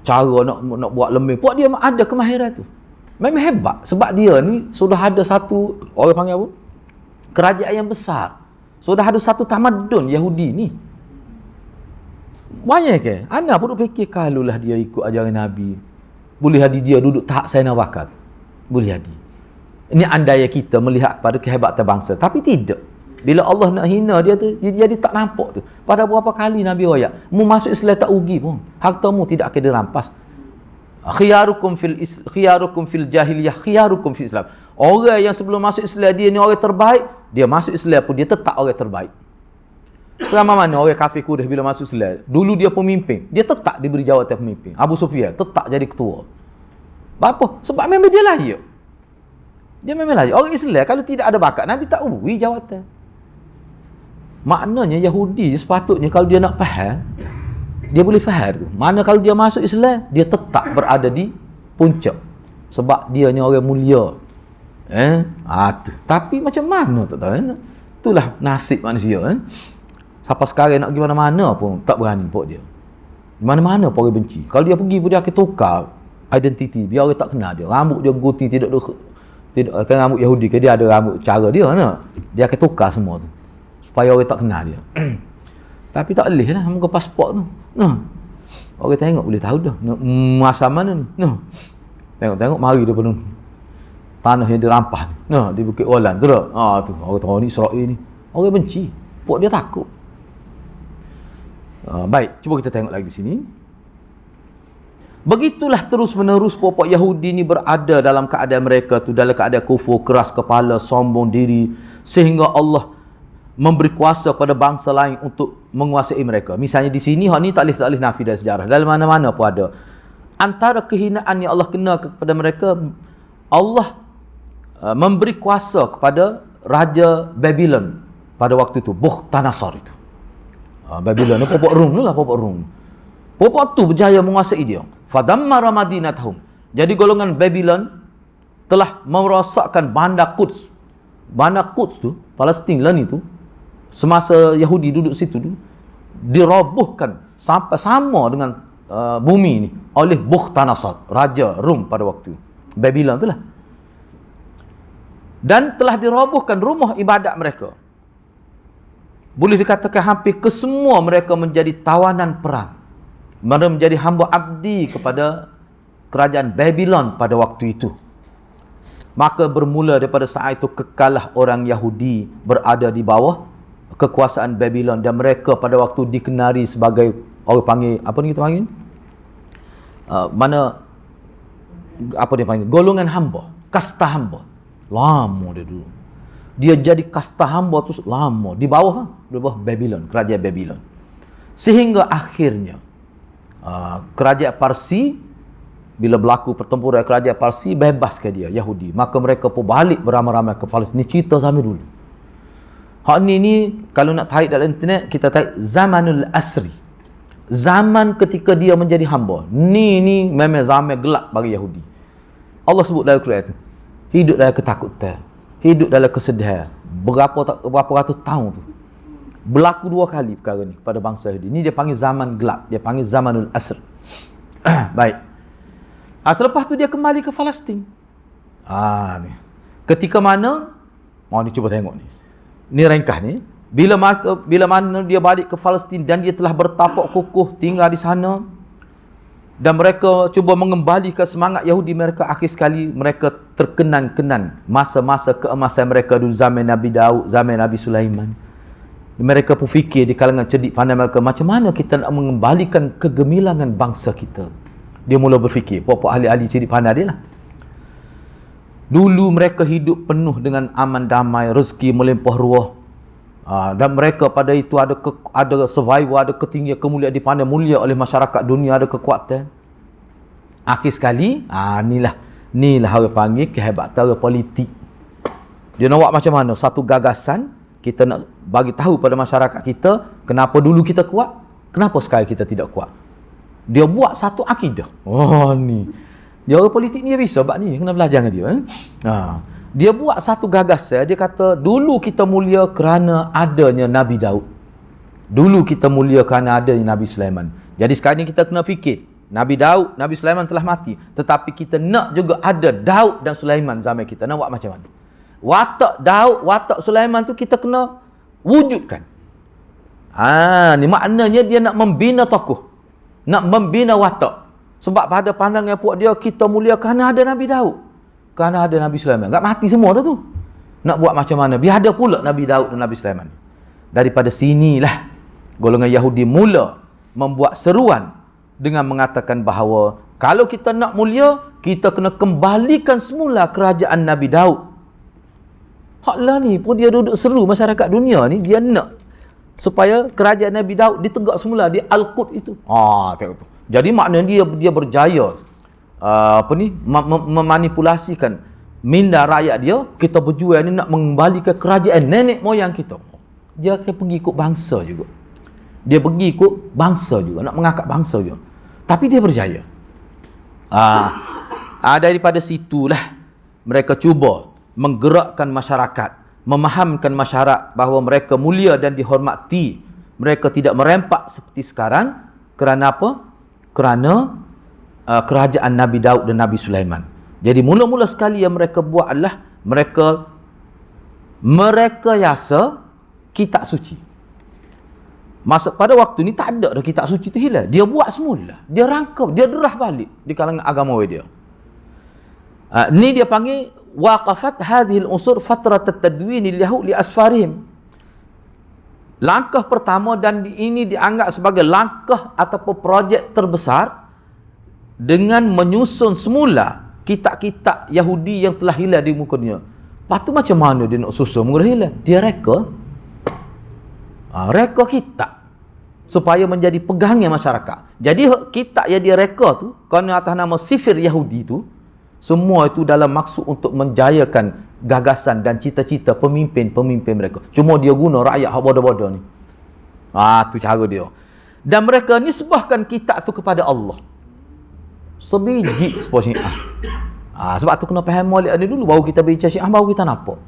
Cara nak buat lemah. Pok dia ada kemahiran tu. Memang hebat. Sebab dia ni sudah ada satu, orang panggil apa? Kerajaan yang besar. Sudah ada satu tamadun Yahudi ni. Banyak ke? Ana pun fikir kalau lah dia ikut ajaran Nabi, boleh jadi dia duduk tahap Sayyidina Bakar. Boleh jadi. Ini andai kita melihat pada kehebatan bangsa. Tapi tidak. Bila Allah nak hina dia tu, dia jadi tak nampak tu. Pada berapa kali Nabi royak, mu masuk Islam tak rugi pun. Hartamu tidak akan dirampas. Khiyarukum fil jahiliyah, khiyarukum fil Islam. Orang yang sebelum masuk Islam dia ni orang terbaik, dia masuk Islam pun dia tetap orang terbaik. Selama mana orang kafir Quraisy bila masuk Islam, dulu dia pemimpin, dia tetap diberi jawatan pemimpin. Abu Sufyan tetap jadi ketua. Apa? Sebab memang dia layak. Dia memang layak. Orang Islam kalau tidak ada bakat, Nabi tak beri jawatan. Maknanya Yahudi sepatutnya kalau dia nak faham, dia boleh faham tu. Mana kalau dia masuk Islam, dia tetap berada di puncak. Sebab dia ni orang mulia. Tu. Tapi macam mana tak tahu. Itulah nasib manusia. Sampai sekarang nak pergi mana-mana pun tak berani pun dia. Mana-mana pun orang benci. Kalau dia pergi pun dia akan tukar identiti. Biar orang tak kenal dia. Rambut dia guti tidak kan rambut Yahudi ke dia ada rambut cara dia nak. Dia akan tukar semua tu. Supaya orang tak kenal dia. Tapi tak boleh lah muka pasport tu. Orang tengok boleh tahu dah. Masa mana ni? Tengok mari dia penuh. Tanah yang dirampas ni. Di Bukit Olan tu dah. Tu orang tahu ni Israel ni. Orang benci. Pok dia takut. Baik, cuba kita tengok lagi di sini. Begitulah terus menerus pokok Yahudi ni berada dalam keadaan mereka tu, dalam keadaan kufur, keras kepala, sombong diri, sehingga Allah memberi kuasa pada bangsa lain untuk menguasai mereka. Misalnya di sini hak ni tak boleh nafi dari sejarah. Dalam mana-mana pun ada. Antara kehinaan yang Allah kena kepada mereka, Allah memberi kuasa kepada Raja Babylon pada waktu itu, Bukhtanasar itu. Babylon ni popok Rum tu lah, popok Rum. Popok tu berjaya menguasai dia. Fadammara madinatahum. Jadi golongan Babylon telah merosakkan bandar Quds. Bandar Quds tu, Palestin lah ni tu, semasa Yahudi duduk situ tu, dirobohkan sampai sama dengan bumi ni oleh Bukhtanasar, Raja Rum pada waktu. Babylon tu lah. Dan telah dirobohkan rumah ibadat mereka. Boleh dikatakan hampir kesemua mereka menjadi tawanan perang. Mereka menjadi hamba abdi kepada kerajaan Babylon pada waktu itu. Maka bermula daripada saat itu kekalah orang Yahudi berada di bawah kekuasaan Babylon, dan mereka pada waktu dikenali sebagai orang panggil, apa ni kita panggil? Apa dia panggil? Golongan hamba, kasta hamba. Lama dia dulu. Dia jadi kasta hamba tu lama di bawah Babylon, kerajaan Babylon. Sehingga akhirnya kerajaan Parsi, bila berlaku pertempuran kerajaan Parsi, bebaskan dia Yahudi. Maka mereka pun balik beramai-ramai ke Palestin. Ini cerita zaman dulu. Hak ni kalau nak tarik dalam internet, kita tarik Zamanul Asri. Zaman ketika dia menjadi hamba. Ni memang zaman gelap bagi Yahudi. Allah sebut dalam Quran itu, hidup dalam ketakutan, hidup dalam kesedihan. Berapa ratus tahun tu. Berlaku dua kali perkara ni kepada bangsa Yahudi. Ini dia panggil zaman gelap. Dia panggil Zamanul Asr. Baik. Selepas tu dia kembali ke Palestin. Ni. Ketika mana? Ni cuba tengok ni. Ni ringkas ni. Bila mana dia balik ke Palestin dan dia telah bertapak kukuh tinggal di sana, dan mereka cuba mengembalikan semangat Yahudi mereka, akhir sekali mereka terkenan-kenan masa-masa keemasan mereka dulu, zaman Nabi Daud, zaman Nabi Sulaiman. Mereka pun fikir di kalangan cerdik pandai mereka, macam mana kita nak mengembalikan kegemilangan bangsa kita. Dia mula berfikir, pokok ahli-ahli cerdik pandai dia lah. Dulu mereka hidup penuh dengan aman damai, rezeki melimpah ruah. Dan mereka pada itu ada survival, ada ketinggian, kemuliaan, dipandang mulia oleh masyarakat dunia, ada kekuatan. Akhir sekali, inilah orang panggil kehebatan orang politik. Dia nak buat macam mana? Satu gagasan, kita nak bagi tahu pada masyarakat kita, kenapa dulu kita kuat, kenapa sekarang kita tidak kuat. Dia buat satu akidah. Ni. Dia orang politik ni dia bisa buat ni, kena belajar dengan dia. Dia buat satu gagasan, dia kata dulu kita mulia kerana adanya Nabi Daud. Dulu kita mulia kerana adanya Nabi Sulaiman. Jadi sekarang ni kita kena fikir, Nabi Daud, Nabi Sulaiman telah mati. Tetapi kita nak juga ada Daud dan Sulaiman zaman kita. Nak buat macam mana? Watak Daud, watak Sulaiman tu kita kena wujudkan. Ni maknanya dia nak membina tokoh. Nak membina watak. Sebab pada pandangan puak dia, kita mulia kerana ada Nabi Daud. Kerana ada Nabi Sulaiman. Tak mati semua dah tu. Nak buat macam mana? Biar ada pula Nabi Daud dan Nabi Sulaiman. Daripada sinilah golongan Yahudi mula membuat seruan dengan mengatakan bahawa kalau kita nak mulia, kita kena kembalikan semula kerajaan Nabi Daud. Haklah ni pun dia duduk seru masyarakat dunia ni, dia nak supaya kerajaan Nabi Daud ditegak semula di Al-Quds itu. Tengok tu. Jadi maknanya dia berjaya memanipulasikan minda rakyat dia. Kita berjuang ni nak mengembalikan kerajaan nenek moyang kita. Dia akan pergi ikut bangsa juga. Dia pergi ikut bangsa juga, nak mengangkat bangsa juga. Tapi dia berjaya. Daripada situlah mereka cuba menggerakkan masyarakat, memahamkan masyarakat bahawa mereka mulia dan dihormati. Mereka tidak merempak seperti sekarang. Kerana apa? Kerana kerajaan Nabi Daud dan Nabi Sulaiman. Jadi mula-mula sekali yang mereka buat adalah mereka yasa kitab suci. Masa pada waktu ni tak ada dah kitab suci tu hilang. Dia buat semula. Dia rangkap, dia derah balik di kalangan agama dia. Ni dia panggil waqafat hadhihi al-unsur fatrat at-tadwin al-yahud li asfarihim. Langkah pertama, dan ini dianggap sebagai langkah ataupun projek terbesar dengan menyusun semula kitab-kitab Yahudi yang telah hilang di muka dunia. Lepas tu macam mana dia nak susun muka hilang? Dia reka. Reka kitab supaya menjadi pegangnya masyarakat. Jadi kitab yang dia reka tu, kerana atas nama Sifir Yahudi tu, semua itu dalam maksud untuk menjayakan gagasan dan cita-cita pemimpin-pemimpin mereka. Cuma dia guna rakyat hak bodoh-bodoh ni. Tu cara dia. Dan mereka nisbahkan kitab tu kepada Allah. Sebiji sebuah Syiah. Sebab tu kena faham molek ni dulu, baru kita bincang Syiah, baru kita nampak.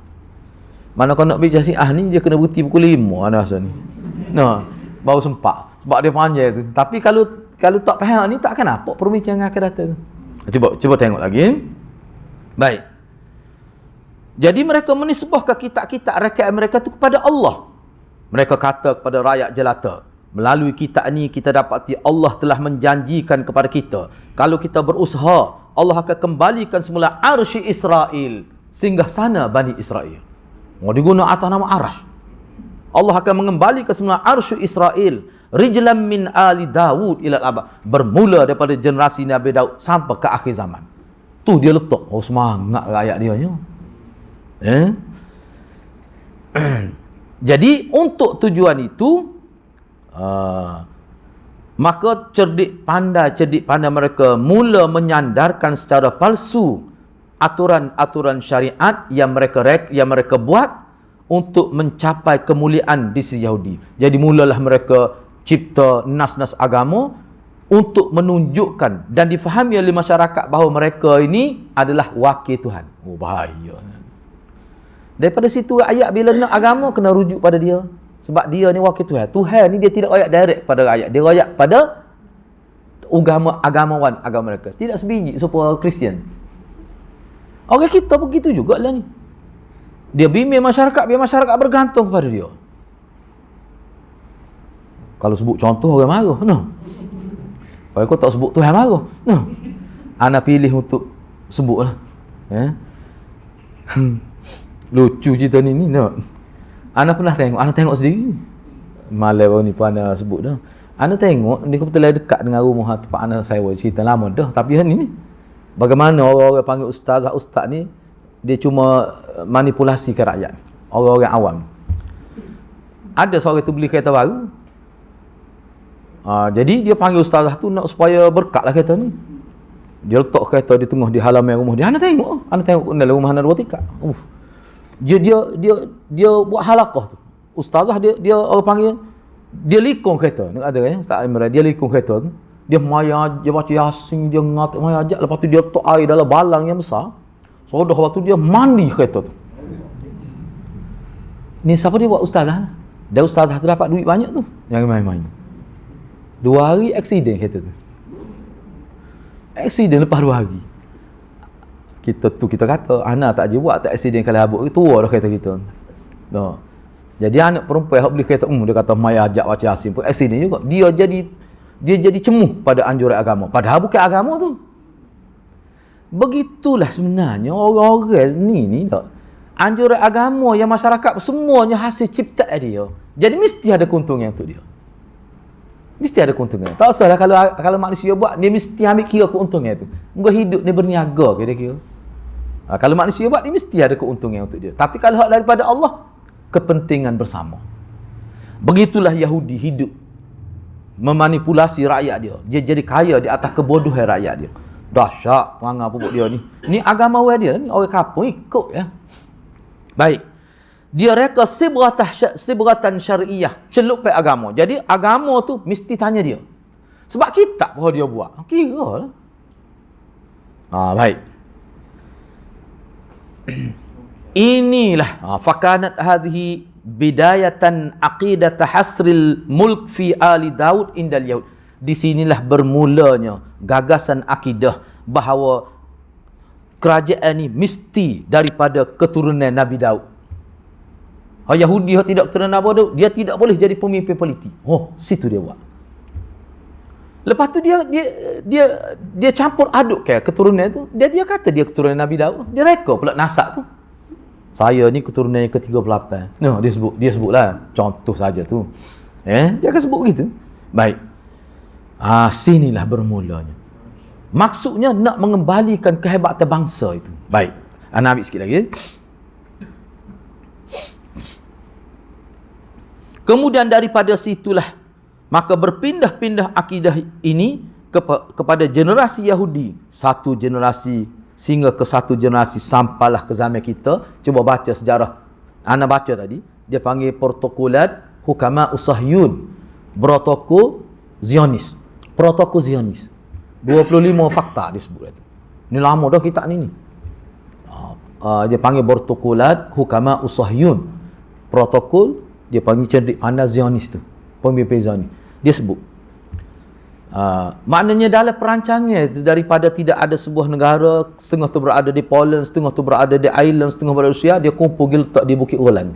Mana kau nak bincang Syiah ni, dia kena berhenti pukul 5 ada rasa ni. Baru sempat. Sebab dia panjang tu. Tapi kalau tak faham ni, tak akan nampak perbincangan akan datang tu. Cuba tengok lagi. Baik. Jadi mereka menisbahkan kitab-kitab rekaan mereka tu kepada Allah. Mereka kata kepada rakyat jelata, melalui kitab ni kita dapati Allah telah menjanjikan kepada kita, kalau kita berusaha, Allah akan kembalikan semula arsy Israel, singgah sana Bani Israel. Diguna atas nama Arash. Allah akan mengembalikan semula arsy Israel, rijlam min ali Daud ila al-abad, bermula daripada generasi Nabi Daud sampai ke akhir zaman. Tu dia letak. Semangat rakyat dia nya. Jadi untuk tujuan itu, maka cerdik pandai mereka mula menyandarkan secara palsu aturan-aturan syariat yang mereka buat untuk mencapai kemuliaan di sisi Yahudi. Jadi mulalah mereka cipta nas-nas agama untuk menunjukkan dan difahami oleh masyarakat bahawa mereka ini adalah wakil Tuhan. Bahaya. Daripada situ ayat bila nak agama kena rujuk pada dia. Sebab dia ni wakil Tuhan. Tuhan ni dia tidak royak direct pada rakyat. Dia royak pada agamawan agama mereka. Tidak sebiji supaya Kristian. Orang kita begitu jugalah ni. Dia bimbing masyarakat, biar masyarakat bergantung kepada dia. Kalau sebut contoh orang marah. Kalau kau tak sebut Tuhan marah. Ana pilih untuk sebutlah. Lucu cerita ni. Ana pernah tengok, ana tengok sendiri. Malam baru ni pun ana sebut dah. Ana tengok, dia kebetulan dekat dengan rumah tempat ana sewa, cerita lama dah. Tapi hari ni, bagaimana orang-orang panggil ustaz ni, dia cuma manipulasi ke rakyat. Orang-orang awam. Ada seorang tu beli kereta baru. Jadi dia panggil ustaz tu nak supaya berkat lah kereta ni. Dia letak kereta di tengah di halaman rumah dia. Ana tengok dalam rumah ana 2 tingkat. Dia buat halaqah tu. Ustazah dia orang panggil, dia likung kereta. Nak ada kan Ustaz Imran, dia likung kereta tu. Dia maya, dia baca Yasin, dia ngat maya ajak, lepas tu dia letak air dalam balang yang besar. So dah waktu dia mandi kereta tu. Ni siapa dia buat ustazah? Dia ustazah tu dapat duit banyak tu. Jangan main-main. 2 hari aksiden kereta tu. Aksiden lepas 2 hari. Kita kata anak tak je buat tak aksiden kali habuk tua dah kereta kita. No. Jadi anak perempuan hak beli kereta dia kata mai ajak baca Yasin pun aksiden juga. Dia jadi cemuh pada anjuran agama. Padahal bukan agama tu. Begitulah sebenarnya orang-orang ni tak. Anjuran agama yang masyarakat semuanya hasil ciptaan dia. Jadi mesti ada keuntungan untuk dia. Mesti ada keuntungan. Tak usahlah kalau manusia buat, dia mesti ambil kira keuntungan tu. Muka hidup ni berniaga kira-kira. Kalau manusia buat, dia mesti ada keuntungan untuk dia. Tapi kalau hak daripada Allah, kepentingan bersama. Begitulah Yahudi hidup. Memanipulasi rakyat dia. Dia jadi kaya di atas kebodohan rakyat dia. Dahsyat perangai pupuk dia ni. Ni agama dia ni. Orang kampung ikut ya. Baik. Dia reka sibratan syariah. Celup pai agama. Jadi agama tu mesti tanya dia. Sebab kitab bahawa dia buat. Kira lah. Baik. Inilah fakanat hadhihi bidayatan aqidat hasril mulk fi ali Daud indal Yahud. Di sinilah bermulanya gagasan akidah bahawa kerajaan ni mesti daripada keturunan Nabi Daud. Yahudi tidak keturunan Nabi Daud, dia tidak boleh jadi pemimpin politik. Situ dia buat. Lepas tu dia campur aduk ke keturunan tu. Dia kata dia keturunan Nabi Daud. Dia reka pula nasab tu. Saya ni keturunan yang ke-38. No, dia sebutlah. Contoh saja tu. Dia akan sebut begitu. Baik. Sinilah bermulanya. Maksudnya nak mengembalikan kehebatan bangsa itu. Baik. Ana ambil sikit lagi. Kemudian daripada situlah maka berpindah-pindah akidah ini kepada generasi Yahudi. Satu generasi sehingga ke satu generasi sampailah ke zaman kita. Cuba baca sejarah. Ana baca tadi. Dia panggil protokolat hukama usahyun. Protokol Zionis. 25 fakta disebut itu. Ni lama dah kitab ni. Dia panggil protokolat hukama usahyun. Protokol dia panggil cerdik pandai Zionis tu. Pemimpin Zionis. Dia sebut. Maknanya dalam perancangannya daripada tidak ada sebuah negara, setengah tu berada di Poland, setengah tu berada di Ireland, setengah berada di Rusia, dia kumpul letak di Bukit Orlan.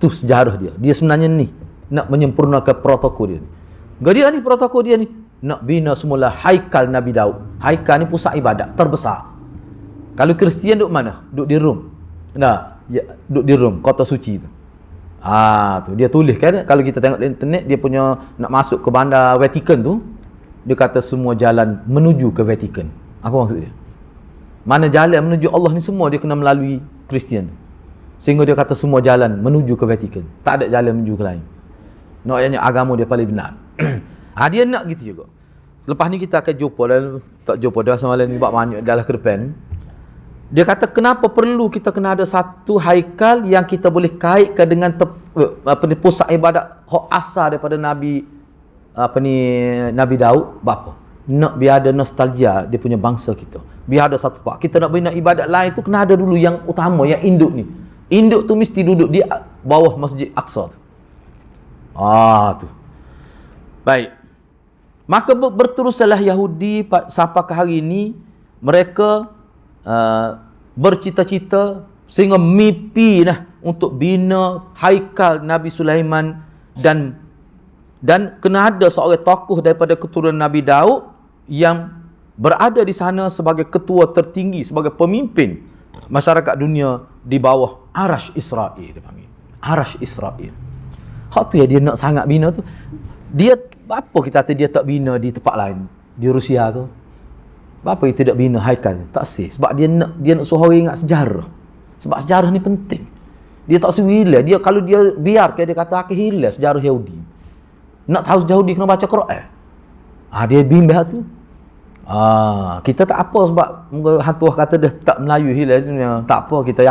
Tu sejarah dia. Dia sebenarnya ni nak menyempurnakan protokol dia. Dia ni protokol dia ni nak bina semula haikal Nabi Daud. Haikal ni pusat ibadat terbesar. Kalau Kristian duduk mana? Duduk di Rom. Duduk di Rom, kota suci tu. Tu dia tulis kan, kalau kita tengok di internet dia punya nak masuk ke bandar Vatican tu, dia kata semua jalan menuju ke Vatican. Apa maksud dia? Mana jalan menuju Allah ni semua dia kena melalui Kristian. Sehingga dia kata semua jalan menuju ke Vatican. Tak ada jalan menuju ke lain. Naknya agama dia paling benar. Dia nak gitu juga. Lepas ni kita akan jumpa dan tak jumpa dah semalam ni buat banyak dalam ke depan. Dia kata kenapa perlu kita kena ada satu haikal yang kita boleh kaitkan dengan pusat ibadat hak asal daripada Nabi Nabi Daud. Apa? Nak biar ada nostalgia dia punya bangsa kita. Biar ada satu pak. Kita nak bina ibadat lain tu kena ada dulu yang utama, yang induk ni. Induk tu mesti duduk di bawah Masjid Aqsa tu. Tu. Baik. Maka berteruslah Yahudi sampai ke hari ini mereka bercita-cita sehingga mimpi untuk bina haikal Nabi Sulaiman dan kena ada seorang tokoh daripada keturunan Nabi Daud yang berada di sana sebagai ketua tertinggi, sebagai pemimpin masyarakat dunia di bawah Arash Israel dia panggil. Arash Israel. Hak tu ya dia nak sangat bina tu. Dia apa kita kata dia tak bina di tempat lain, di Rusia tu. Apa dia tidak bina haikal? Tak sih. Sebab dia nak suruh orang ingat sejarah. Sebab sejarah ni penting. Dia tak sewilah. Dia kalau dia biarkan dia kata akan hilang sejarah Yahudi. Nak tahu sejarah Yahudi kena baca Quran. Dia bimbang tu. Kita tak apa sebab hantu kata dia tak Melayu hilang. Tak apa kita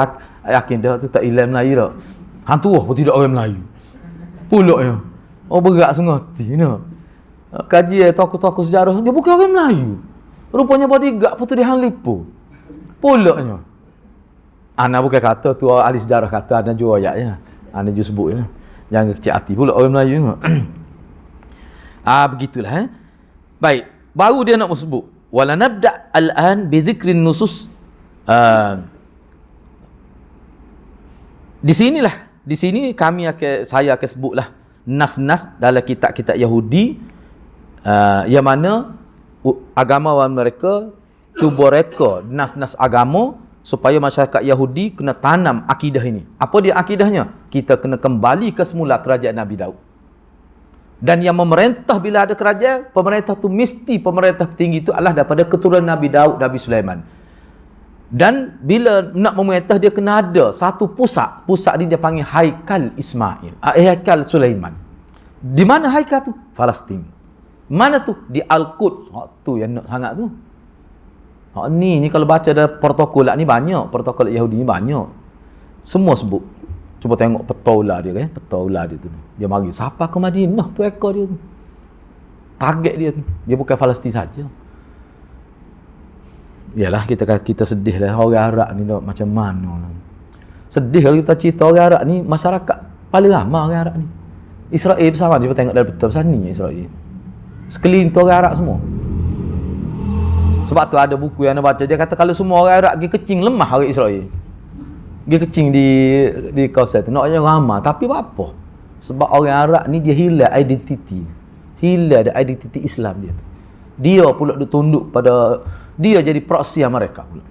yakin dia tu tak hilang Melayu dah. Hantu pun tidak orang Melayu. Pulaknya. Berat sungguh hati. Kaji tokoh-tokoh sejarah dia bukan orang Melayu. Rupanya bodyguard pun tu dia hang lipu. Pulaknya. Ana bukan kata tu ahli sejarah kata, ana jua ayatnya. Ana juga sebut ya. Jangan kecil hati pula orang Melayu. Begitulah. Baik, baru dia nak sebut Wala nabda al-an bi dzikrin nusus. Di sini saya akan sebutlah nas-nas dalam kitab-kitab Yahudi yang mana agamawan mereka cuba reka nas-nas agama supaya masyarakat Yahudi kena tanam akidah ini. Apa dia akidahnya? Kita kena kembali ke semula kerajaan Nabi Daud. Dan yang memerintah bila ada kerajaan, pemerintah tu mesti pemerintah tinggi itu adalah daripada keturunan Nabi Daud, Nabi Sulaiman. Dan bila nak memerintah dia kena ada satu pusat. Pusat ni dia panggil Haikal Ismail, Haikal Sulaiman. Di mana Haikal tu? Palestin. Mana tu? Di Al-Quds. Tu yang nak sangat tu. Ni kalau baca ada protokol ni banyak, protokol Yahudi ni banyak. Semua sebut. Cuba tengok peta ular dia kan, peta ular dia tu. Dia mari siapa ke Madinah tu ekor dia tu. Target dia tu. Dia bukan Palestin saja. Yalah kita sedih lah orang Arab ni macam mana. Sedih kalau kita cerita orang Arab ni, masyarakat paling ramai orang Arab ni. Israel bersama, cuba tengok dalam peta besar ni Israel. Sekeliling tu orang Arab semua. Sebab tu ada buku yang anda baca, dia kata kalau semua orang Arab pergi kecing, lemah orang Israel. Dia kecing di kawasan tu. Naknya ramah. Tapi apa? Sebab orang Arab ni dia hilang identiti. Hilang identiti Islam dia. Dia pula dia tunduk pada, dia jadi proksi mereka pula.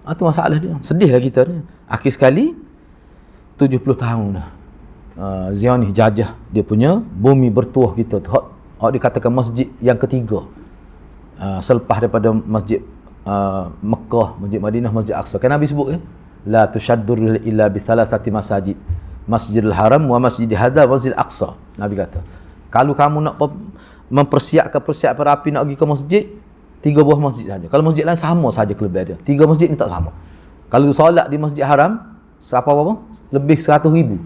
Itu masalah dia. Sedihlah kita ni. Akhir sekali 70 tahun dah. Zionis jajah dia punya bumi bertuah kita tu. Hak dikatakan masjid yang ketiga. Selepas daripada masjid Mekah, masjid Madinah, masjid Aqsa. Kan Nabi sebut kan? La tushaddur illa bi thalathati masajid. Masjidil Haram wa Masjidil Hadza wa Masjidil Aqsa. Nabi kata, kalau kamu nak mempersiapkan rapi nak pergi ke masjid, 3 buah masjid saja. Kalau masjid lain sama saja kelebihan dia. 3 masjid ni tak sama. Kalau solat di Masjid Haram, berapa? Lebih 100,000.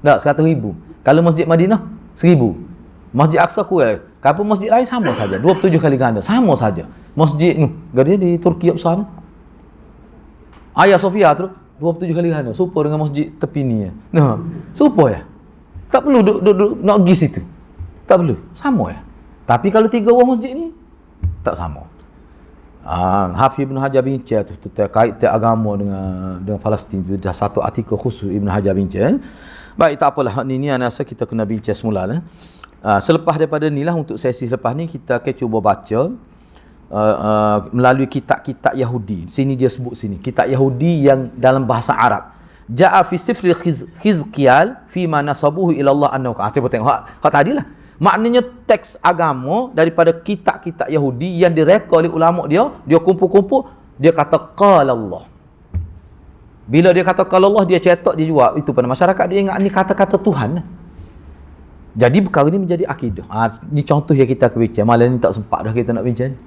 Tak, 100,000. Kalau masjid Madinah 1,000. Masjid Aqsa kurang. Kalau masjid lain sama saja, 27 kali ganda, sama saja. Masjid ni, dia di Turki besar ni. Hagia Sophia tu 27 kali ganda, serupa dengan masjid tepi ni. Nah, serupa ya. Tak perlu duduk nak pergi situ. Tak perlu, sama ya. Tapi kalau 3 buah masjid ni tak sama. Hafiz Ibn Hajar bincang tu terkait agama dengan Palestin tu, dah satu artikel khusus Ibn Hajar bincang. Baik, tak apalah, ni ana rasa kita kena bincang semula lah. Selepas daripada ni lah, untuk sesi selepas ni kita akan cuba baca melalui kitab-kitab Yahudi. Sini dia sebut sini kitab Yahudi yang dalam bahasa Arab. Ja'a fi sifri Hizqiyal fi ma nasabuhu ila Allah annahu. Cuba tengok hak tadilah. Maknanya teks agama daripada kitab-kitab Yahudi yang direka oleh ulama dia kumpul-kumpul, dia kata qala Allah. Bila dia kata qala Allah, dia cetak, dia jual itu pada masyarakat, dia ingat ni kata-kata Tuhan. Jadi perkara ni menjadi akidah. Ni contoh yang kita akan bincang. Malam ni tak sempat dah kita nak bincang.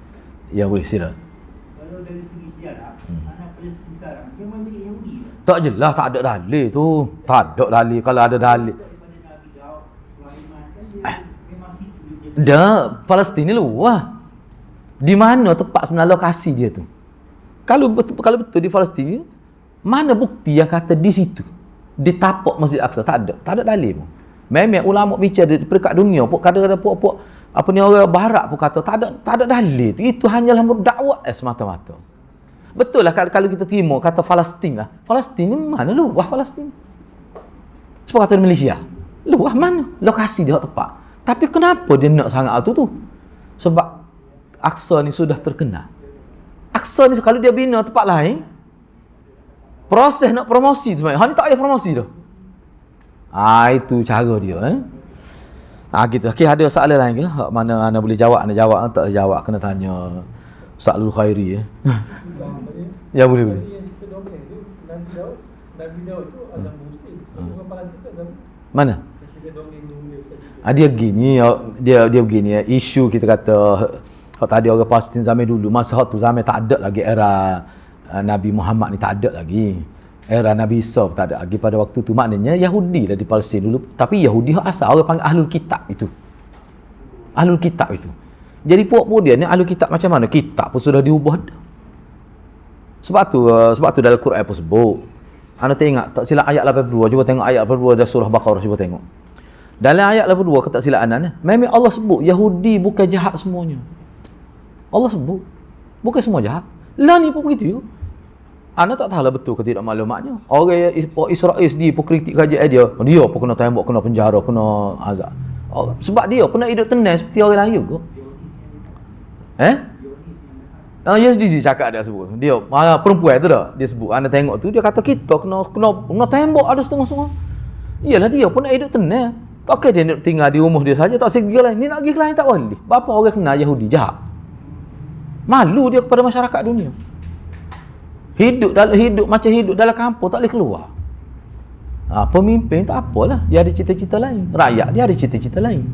Ya, boleh sila. Kalau dari segi sejarah, anak Palestin sekarang dia memang milik Yahudi. Tak jelas, tak ada dalil tu. Tak ada dalil. Kalau ada dalil, dah, Palestin ni luar. Di mana tempat sebenarnya lokasi dia tu? Kalau betul di Palestin, mana bukti yang kata di situ? Di tapak Masjid Aqsa, tak ada dalil pun. Memang ulama bincang di peringkat dunia pun kadang-kadang puak-puak apa ni orang barat pun kata tak ada dalil. Itu hanyalah dakwah semata-mata. Betul lah kalau kita terima kata Palestin lah. Palestin ni mana luah Palestin? Sebab kata Malaysia. Luah mana? Lokasi dia tepat. Tapi kenapa dia nak sangat tu? Sebab Aqsa ni sudah terkenal. Aqsa ni kalau dia bina tempat lain, proses nak promosi tu sebenarnya. Ni tak payah promosi dah. Itu cara dia gitu. Okey, ada soalan lain ke? Mana anda boleh jawab, anda jawab, tak jawab kena tanya Ustaz Lul Khairi Ya, boleh. Nabi Daud tu agama Muslim. Semua Palestin tu agama mana? Dia begini ya. Isu kita kata tadi orang Palestin zaman dulu, masa tu zaman tak ada lagi era Nabi Muhammad ni, tak ada lagi. Era Nabi Isa tak ada lagi pada waktu tu. Maknanya Yahudi dah di Palestin dulu. Tapi Yahudi asal orang panggil Ahlul Kitab itu. Ahlul Kitab itu. Jadi puak-puak dia ni Ahlul Kitab macam mana? Kitab pun sudah diubah dah. Sebab tu dalam Quran pun sebut. Anda tengok tak silap ayat 82. Cuba tengok ayat 82 dari surah Baqarah, cuba tengok. Dalam ayat 82 tak silap anda, memang Allah sebut Yahudi bukan jahat semuanya. Allah sebut. Bukan semua jahat. Lah ni pun begitu juga. Anda tak tahulah betul ke tidak maklumatnya. Orang Israel sendiri pun kritik kajian dia. Dia pun kena tembak, kena penjara, kena azab. Sebab dia pun nak hidup tenang seperti orang lain juga. Yazdi cakap dia sebut. Dia perempuan tu dah. Dia sebut. Anda tengok tu dia kata kita kena tembak ada setengah-setengah. Iyalah dia pun nak hidup tenang. Takkan dia nak tinggal di rumah dia saja tak pergi lain. Ni nak pergi lain tak boleh. Bapa orang kenal Yahudi jahat. Malu dia kepada masyarakat dunia. Hidup macam hidup dalam kampung tak boleh keluar. Pemimpin tak apalah, dia ada cita-cita lain. Rakyat dia ada cita-cita lain.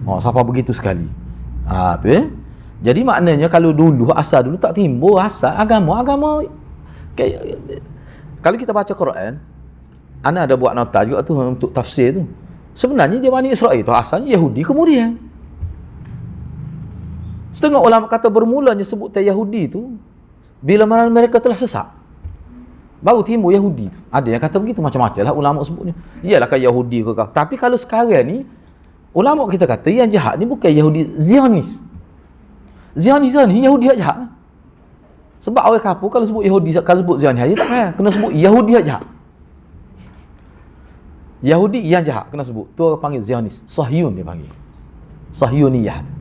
Siapa begitu sekali. Tu Jadi maknanya kalau dulu asal dulu tak timbul asal agama kalau kita baca Quran, ana ada buat nota juga tu untuk tafsir tu. Sebenarnya dia Bani Israel tu asalnya Yahudi kemudian. Setengah ulama kata bermulanya sebutan Yahudi tu bila mana mereka telah sesat. Baru timbul Yahudi tu. Ada yang kata begitu macam-macam lah ulama sebutnya. Iyalah kan Yahudi ke kau. Tapi kalau sekarang ni ulama kita kata yang jahat ni bukan Yahudi Zionis. Zionis ni Yahudi jahat. Sebab orang kapur kalau sebut Yahudi, kalau sebut Zionis dia tak payah. Kena sebut Yahudi jahat. Yahudi yang jahat kena sebut. Tu orang panggil Zionis. Sahyun dia panggil. Sahyuniyah tu.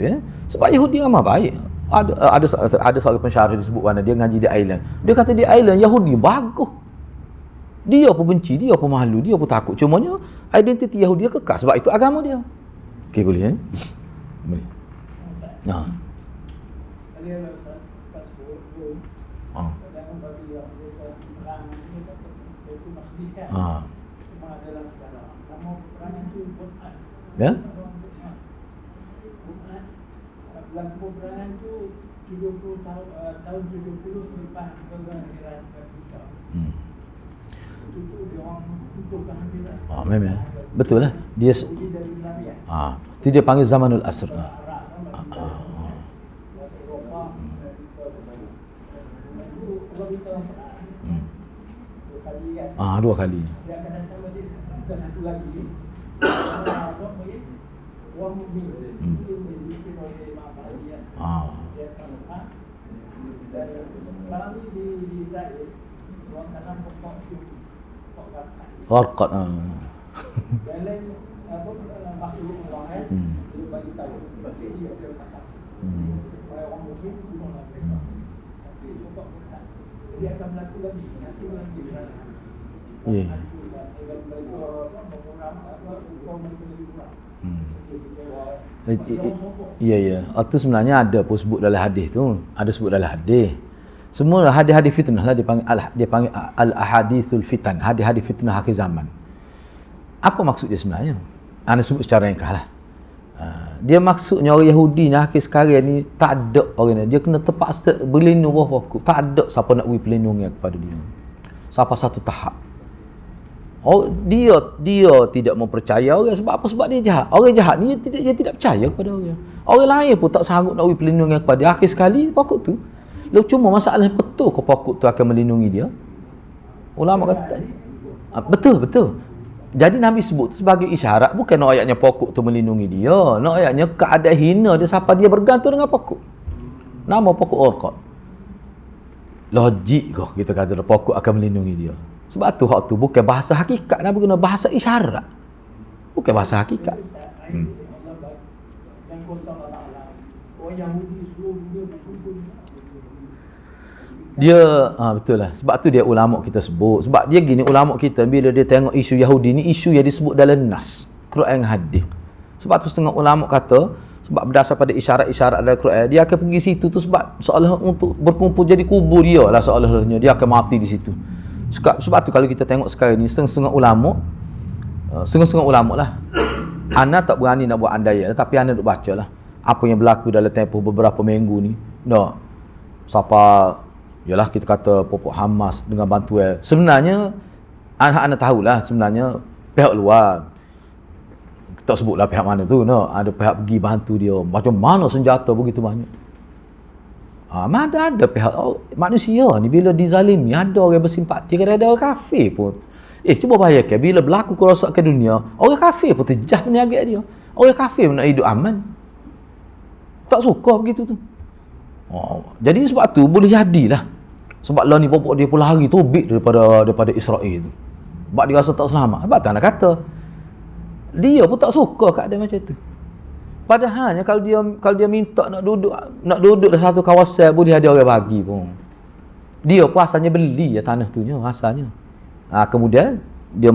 Tu Sebab Yahudi ramai baik. Ada seorang pensyarah disebut mana dia ngaji di Ireland. Dia kata di Ireland Yahudi bagus. Dia pun benci, dia pun malu, dia pun takut. Cumanya identiti Yahudi dia kekal sebab itu agama dia. Okey boleh Boleh. Ya? Dalam peperangan tu 70 tahun 70 selepas kelahiran Isa. Itu dia orang untuk kehadiran. Memang. Betul lah. Dia itu dia panggil zamanul asr. Dua kali. Dia akan datang balik satu lagi. Orang mukmin itu dipimpin oleh Imam Mahdi. Dia akan datang. Dan sekarang ni di Israel orang tanam pokok Gharqad. Yang lain makhluk Allah dia bagi tahu dia ada kata. Orang mukmin itu orang mereka. Tapi pokok dia akan berlaku lagi. Nanti lagi Ya. Ya. Itu sebenarnya ada pun sebut dalam hadis tu. Ada sebut dalam hadis. Semua hadis-hadis fitnah lah dia panggil al-ahadithul fitan. Hadis-hadis fitnah akhir zaman. Apa maksud dia sebenarnya? Anda sebut secara ringkas lah. Dia maksudnya orang Yahudi ni akhir sekarang ni tak ada orang ni. Dia kena terpaksa berlindung bawah pokok. Tak ada siapa nak beri perlindungan kepada dia. Siapa satu tahap. Dia tidak mempercaya orang sebab apa? Sebab dia jahat. Orang jahat ni dia tidak percaya kepada orang. Orang lain pun tak sanggup nak beri perlindungan kepada dia. Akhir sekali pokok tu. Lalu cuma masalah betul ke pokok tu akan melindungi dia? Ulama kata tak. Betul. Jadi Nabi sebut tu sebagai isyarat, bukan nak ayatnya pokok tu melindungi dia. Nak ayatnya keadaan hina dia siapa dia bergantung dengan pokok. Nama pokok Orqad. Logik kau kita kata pokok akan melindungi dia. Sebab tu hak tu bukan bahasa hakikat, Nabi guna bahasa isyarat. Bukan bahasa hakikat. Dia betul lah. Sebab tu dia ulama kita sebut. Sebab dia gini ulama kita bila dia tengok isu Yahudi ni isu yang disebut dalam nas, Quran hadis. Sebab tu setengah ulama kata sebab berdasar pada isyarat-isyarat dalam Quran dia akan pergi situ tu sebab seolah untuk berkumpul jadi kubur dia lah seolah-olahnya dia akan mati di situ. Sebab tu kalau kita tengok sekarang ni setengah ulama lah ana tak berani nak buat andaian tapi ana duk baca lah apa yang berlaku dalam tempoh beberapa minggu ni. Siapa yalah kita kata popok Hamas dengan bantuan sebenarnya ana tahulah sebenarnya pihak luar tak sebutlah pihak mana tu ada pihak pergi bantu dia macam mana senjata begitu banyak. Mana ada pihak manusia ni bila dizalimi ada orang bersimpati kadang ada orang kafir pun. Cuba bayangkan bila berlaku kerosakan dunia orang kafir pun terjah peniaga dia. Orang kafir nak hidup aman. Tak suka begitu tu. Jadi sebab tu boleh jadilah. Sebab lah ni bapak dia pun lari tobik daripada Israel tu. Sebab dia rasa tak selamat. Sebab tak nak kata. Dia pun tak suka keadaan macam tu. Padahalnya kalau dia minta nak duduk dalam satu kawasan, boleh ada orang bagi pun. Dia pun asalnya beli tanah tu nya asalnya. Kemudian dia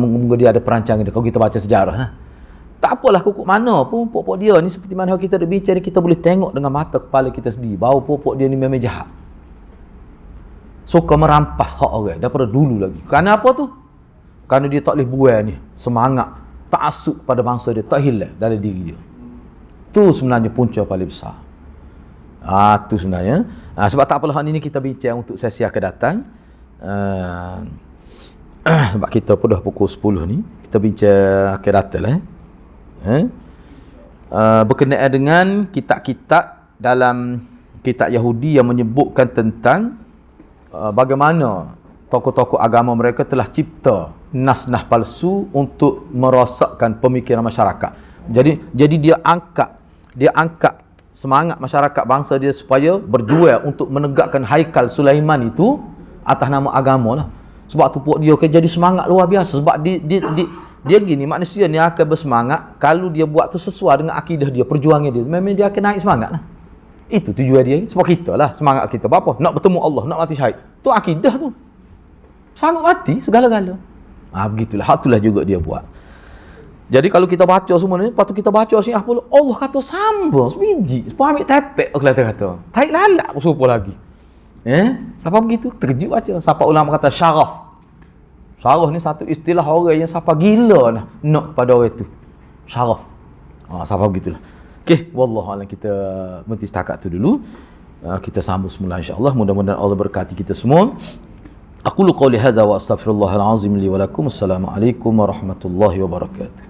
ada perancangan dia. Kalau kita baca sejarah lah. Tak apalah kukuk mana pun pokok dia ni, seperti mana kita ada bincang ni, kita boleh tengok dengan mata kepala kita sendiri bahawa pokok dia ni memang jahat. Suka merampas hak orang daripada dulu lagi. Kerana apa tu? Kerana dia tak boleh buai ni semangat ta'assub pada bangsa dia tak hilang dalam diri dia. Tu sebenarnya punca paling besar. Tu sebenarnya. Sebab tak apalah hari ni kita bincang untuk sesi akan datang. Sebab kita pun dah pukul 10 ni. Kita bincang akan datang lah. Berkenaan dengan kitab-kitab dalam kitab Yahudi yang menyebutkan tentang bagaimana tokoh-tokoh agama mereka telah cipta nas-nas palsu untuk merosakkan pemikiran masyarakat. Jadi dia angkat semangat masyarakat bangsa dia supaya berjuang untuk menegakkan haikal Sulaiman itu atas nama agama lah. Sebab tu dia jadi semangat luar biasa. Sebab dia gini, manusia ni akan bersemangat kalau dia buat tu sesuai dengan akidah dia, perjuangan dia. Memang dia akan naik semangat lah. Itu tujuan dia. Sebab kita lah semangat kita. Apa? Nak bertemu Allah, nak mati syahid. Tu akidah tu. Sanggup mati segala-gala. Begitulah. Itulah juga dia buat. Jadi kalau kita baca semua ni, lepas tu kita baca syiah pula, Allah kata sambung sebiji. Sebab ambil tepek kata. Tarik lalak pun serupa lagi. Siapa begitu? Terkejut baca. Siapa ulama kata syaraf. Syaraf ni satu istilah orang yang siapa gila nak pada orang tu. Syaraf. Siapa begitulah. Okey, wallahualam kita berhenti setakat tu dulu. Kita sambung semula insya-Allah. Mudah-mudahan Allah berkati kita semua. Aqulu qouli hadza wa astaghfirullahal azim li wa lakum. Assalamualaikum warahmatullahi wabarakatuh.